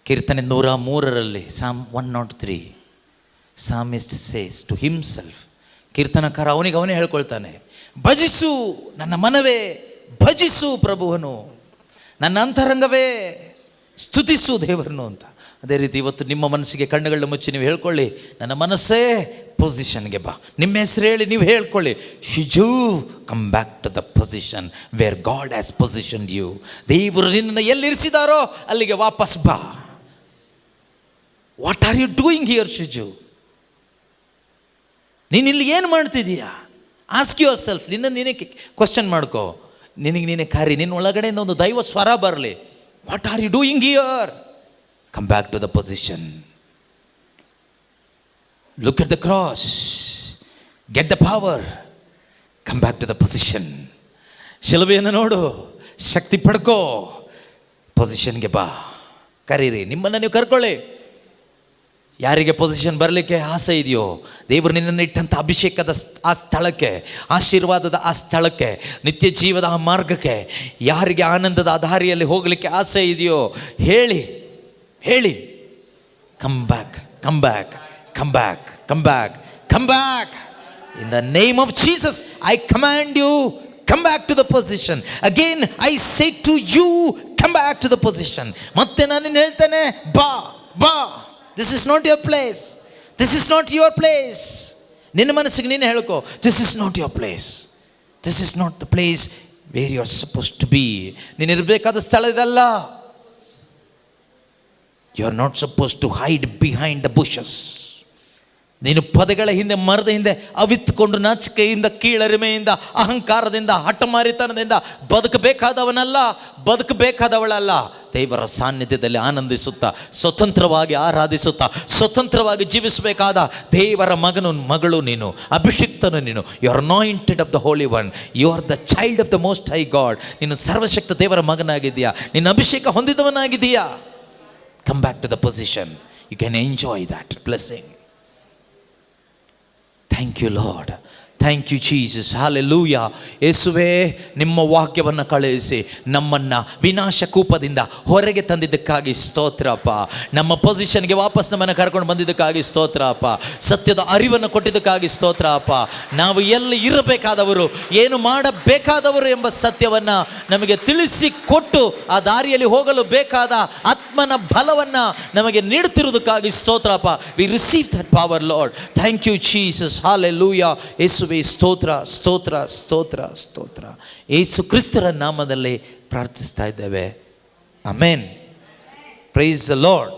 ಕೀರ್ತನೆ 103 ಸಾಮ್ 103 ಸಾಮಿಸ್ಟ್ ಸೇಸ್ ಟು ಹಿಮ್ಸೆಲ್ಫ್. ಕೀರ್ತನಕಾರ ಅವನೇ ಹೇಳ್ಕೊಳ್ತಾನೆ, ಭಜಿಸು ನನ್ನ ಮನವೇ, ಭಜಿಸು ಪ್ರಭುವನು, ನನ್ನ ಅಂತರಂಗವೇ ಸ್ತುತಿಸು ದೇವರನ್ನು ಅಂತ. ಅದೇ ರೀತಿ ಇವತ್ತು ನಿಮ್ಮ ಮನಸ್ಸಿಗೆ ಕಣ್ಣುಗಳನ್ನ ಮುಚ್ಚಿ ನೀವು ಹೇಳ್ಕೊಳ್ಳಿ, ನನ್ನ ಮನಸ್ಸೇ ಪೊಸಿಷನ್ಗೆ ಬಾ. ನಿಮ್ಮ ಹೆಸರು ಹೇಳಿ ನೀವು ಹೇಳ್ಕೊಳ್ಳಿ, Shiju come back to the position where God has positioned you. ದೇವರು ನಿನ್ನನ್ನು ಎಲ್ಲಿರಿಸಿದಾರೋ ಅಲ್ಲಿಗೆ ವಾಪಸ್ ಬಾ. What are you doing here Shiju? ನೀನು ಇಲ್ಲಿ ಏನು ಮಾಡ್ತಿದ್ದೀಯಾ? Ask yourself. ನೀನೇ ಕ್ವಶನ್ ಮಾಡ್ಕೋ, ನೀನೇ ಕಾರ್ಯ, ನಿನ್ನ ಒಳಗಡೆಯಿಂದ ಒಂದು ದೈವ ಸ್ವರ ಬರಲಿ. What are you doing here? Come back to the position. Look at the cross, get the power, come back to the position. ಶಿಲುಬೆಯನ್ನು ನೋಡು, ಶಕ್ತಿ ಪಡ್ಕೋ, ಪೊಸಿಷನ್ಗೆ ಬಾ. ಕರೀರಿ, ನಿಮ್ಮನ್ನು ನೀವು ಕರ್ಕೊಳ್ಳಿ. ಯಾರಿಗೆ ಪೊಸಿಷನ್ ಬರಲಿಕ್ಕೆ ಆಸೆ ಇದೆಯೋ, ದೇವರು ನಿನ್ನನ್ನು ಇಟ್ಟಂಥ ಅಭಿಷೇಕದ ಆ ಸ್ಥಳಕ್ಕೆ, ಆಶೀರ್ವಾದದ ಆ ಸ್ಥಳಕ್ಕೆ, ನಿತ್ಯ ಜೀವದ ಆ ಮಾರ್ಗಕ್ಕೆ, ಯಾರಿಗೆ ಆನಂದದ ಆ ದಾರಿಯಲ್ಲಿ ಹೋಗಲಿಕ್ಕೆ ಆಸೆ ಇದೆಯೋ ಹೇಳಿ, ಹೇಳಿ, come back, come back, come back, come back, come back. In the name of Jesus I command you, come back to the position. Again I say to you, come back to the position. ಮತ್ತೆ ನಾನು ಹೇಳ್ತೇನೆ, ಬಾ ಬಾ. This is not your place. This is not your place. ನಿನ್ನ ಮನಸ್ಸಿಗೆ ನೀನು ಹೇಳ್ಕೋ, this is not your place. This is not the place where you are supposed to be. ನೀನು ಇರಬೇಕಾದ ಸ್ಥಳ ಇದಲ್ಲ. You are not supposed to hide behind the bushes. ನೀನು ಪದಗಳ ಹಿಂದೆ, ಮರದ ಹಿಂದೆ ಅವಿತ್ಕೊಂಡು ನಾಚಿಕೆಯಿಂದ, ಕೀಳರಿಮೆಯಿಂದ, ಅಹಂಕಾರದಿಂದ, ಹಠಮಾರಿತನದಿಂದ ಬದುಕಬೇಕಾದವನಲ್ಲ, ಬದುಕಬೇಕಾದವಳಲ್ಲ. ದೇವರ ಸಾನ್ನಿಧ್ಯದಲ್ಲಿ ಆನಂದಿಸುತ್ತಾ, ಸ್ವತಂತ್ರವಾಗಿ ಆರಾಧಿಸುತ್ತಾ, ಸ್ವತಂತ್ರವಾಗಿ ಜೀವಿಸಬೇಕಾದ ದೇವರ ಮಗನು, ಮಗಳು ನೀನು, ಅಭಿಷಿಕ್ತನು ನೀನು. You are anointed of the holy one. You are the child of the most high God. ನೀನು ಸರ್ವಶಕ್ತ ದೇವರ ಮಗನಾಗಿದ್ದೀಯಾ, ನಿನ್ನ ಅಭಿಷೇಕ ಹೊಂದಿದವನಾಗಿದ್ದೀಯಾ. Come back to the position. You can enjoy that blessing. Thank you lord, thank you Jesus, hallelujah. ಯೇಸುವೇ, ನಿಮ್ಮ ವಾಕ್ಯವನ್ನು ಕಳುಹಿಸಿ ನಮ್ಮನ್ನು ವಿನಾಶ ಕೂಪದಿಂದ ಹೊರಗೆ ತಂದಿದ್ದಕ್ಕಾಗಿ ಸ್ತೋತ್ರಪ್ಪ. ನಮ್ಮ ಪೊಸಿಷನ್ಗೆ ವಾಪಸ್ ನಮ್ಮನ್ನು ಕರ್ಕೊಂಡು ಬಂದಿದ್ದಕ್ಕಾಗಿ ಸ್ತೋತ್ರಪ್ಪ. ಸತ್ಯದ ಅರಿವನ್ನು ಕೊಟ್ಟಿದ್ದಕ್ಕಾಗಿ ಸ್ತೋತ್ರಪ್ಪ. ನಾವು ಎಲ್ಲಿ ಇರಬೇಕಾದವರು, ಏನು ಮಾಡಬೇಕಾದವರು ಎಂಬ ಸತ್ಯವನ್ನು ನಮಗೆ ತಿಳಿಸಿ ಕೊಟ್ಟು ಆ ದಾರಿಯಲ್ಲಿ ಹೋಗಲು ಬೇಕಾದ ಆತ್ಮನ ಬಲವನ್ನು ನಮಗೆ ನೀಡುತ್ತಿರುವುದಕ್ಕಾಗಿ ಸ್ತೋತ್ರಪ್ಪ. We receive that power lord. Thank you Jesus, hallelujah. ಯೇಸುವೇ, ಸ್ತೋತ್ರ, ಸ್ತೋತ್ರ, ಸ್ತೋತ್ರ, ಸ್ತೋತ್ರ. ಯೇಸು ಕ್ರಿಸ್ತರ ನಾಮದಲ್ಲಿ ಪ್ರಾರ್ಥಿಸ್ತಾ ಇದ್ದೇವೆ. ಆಮೆನ್. Praise the lord.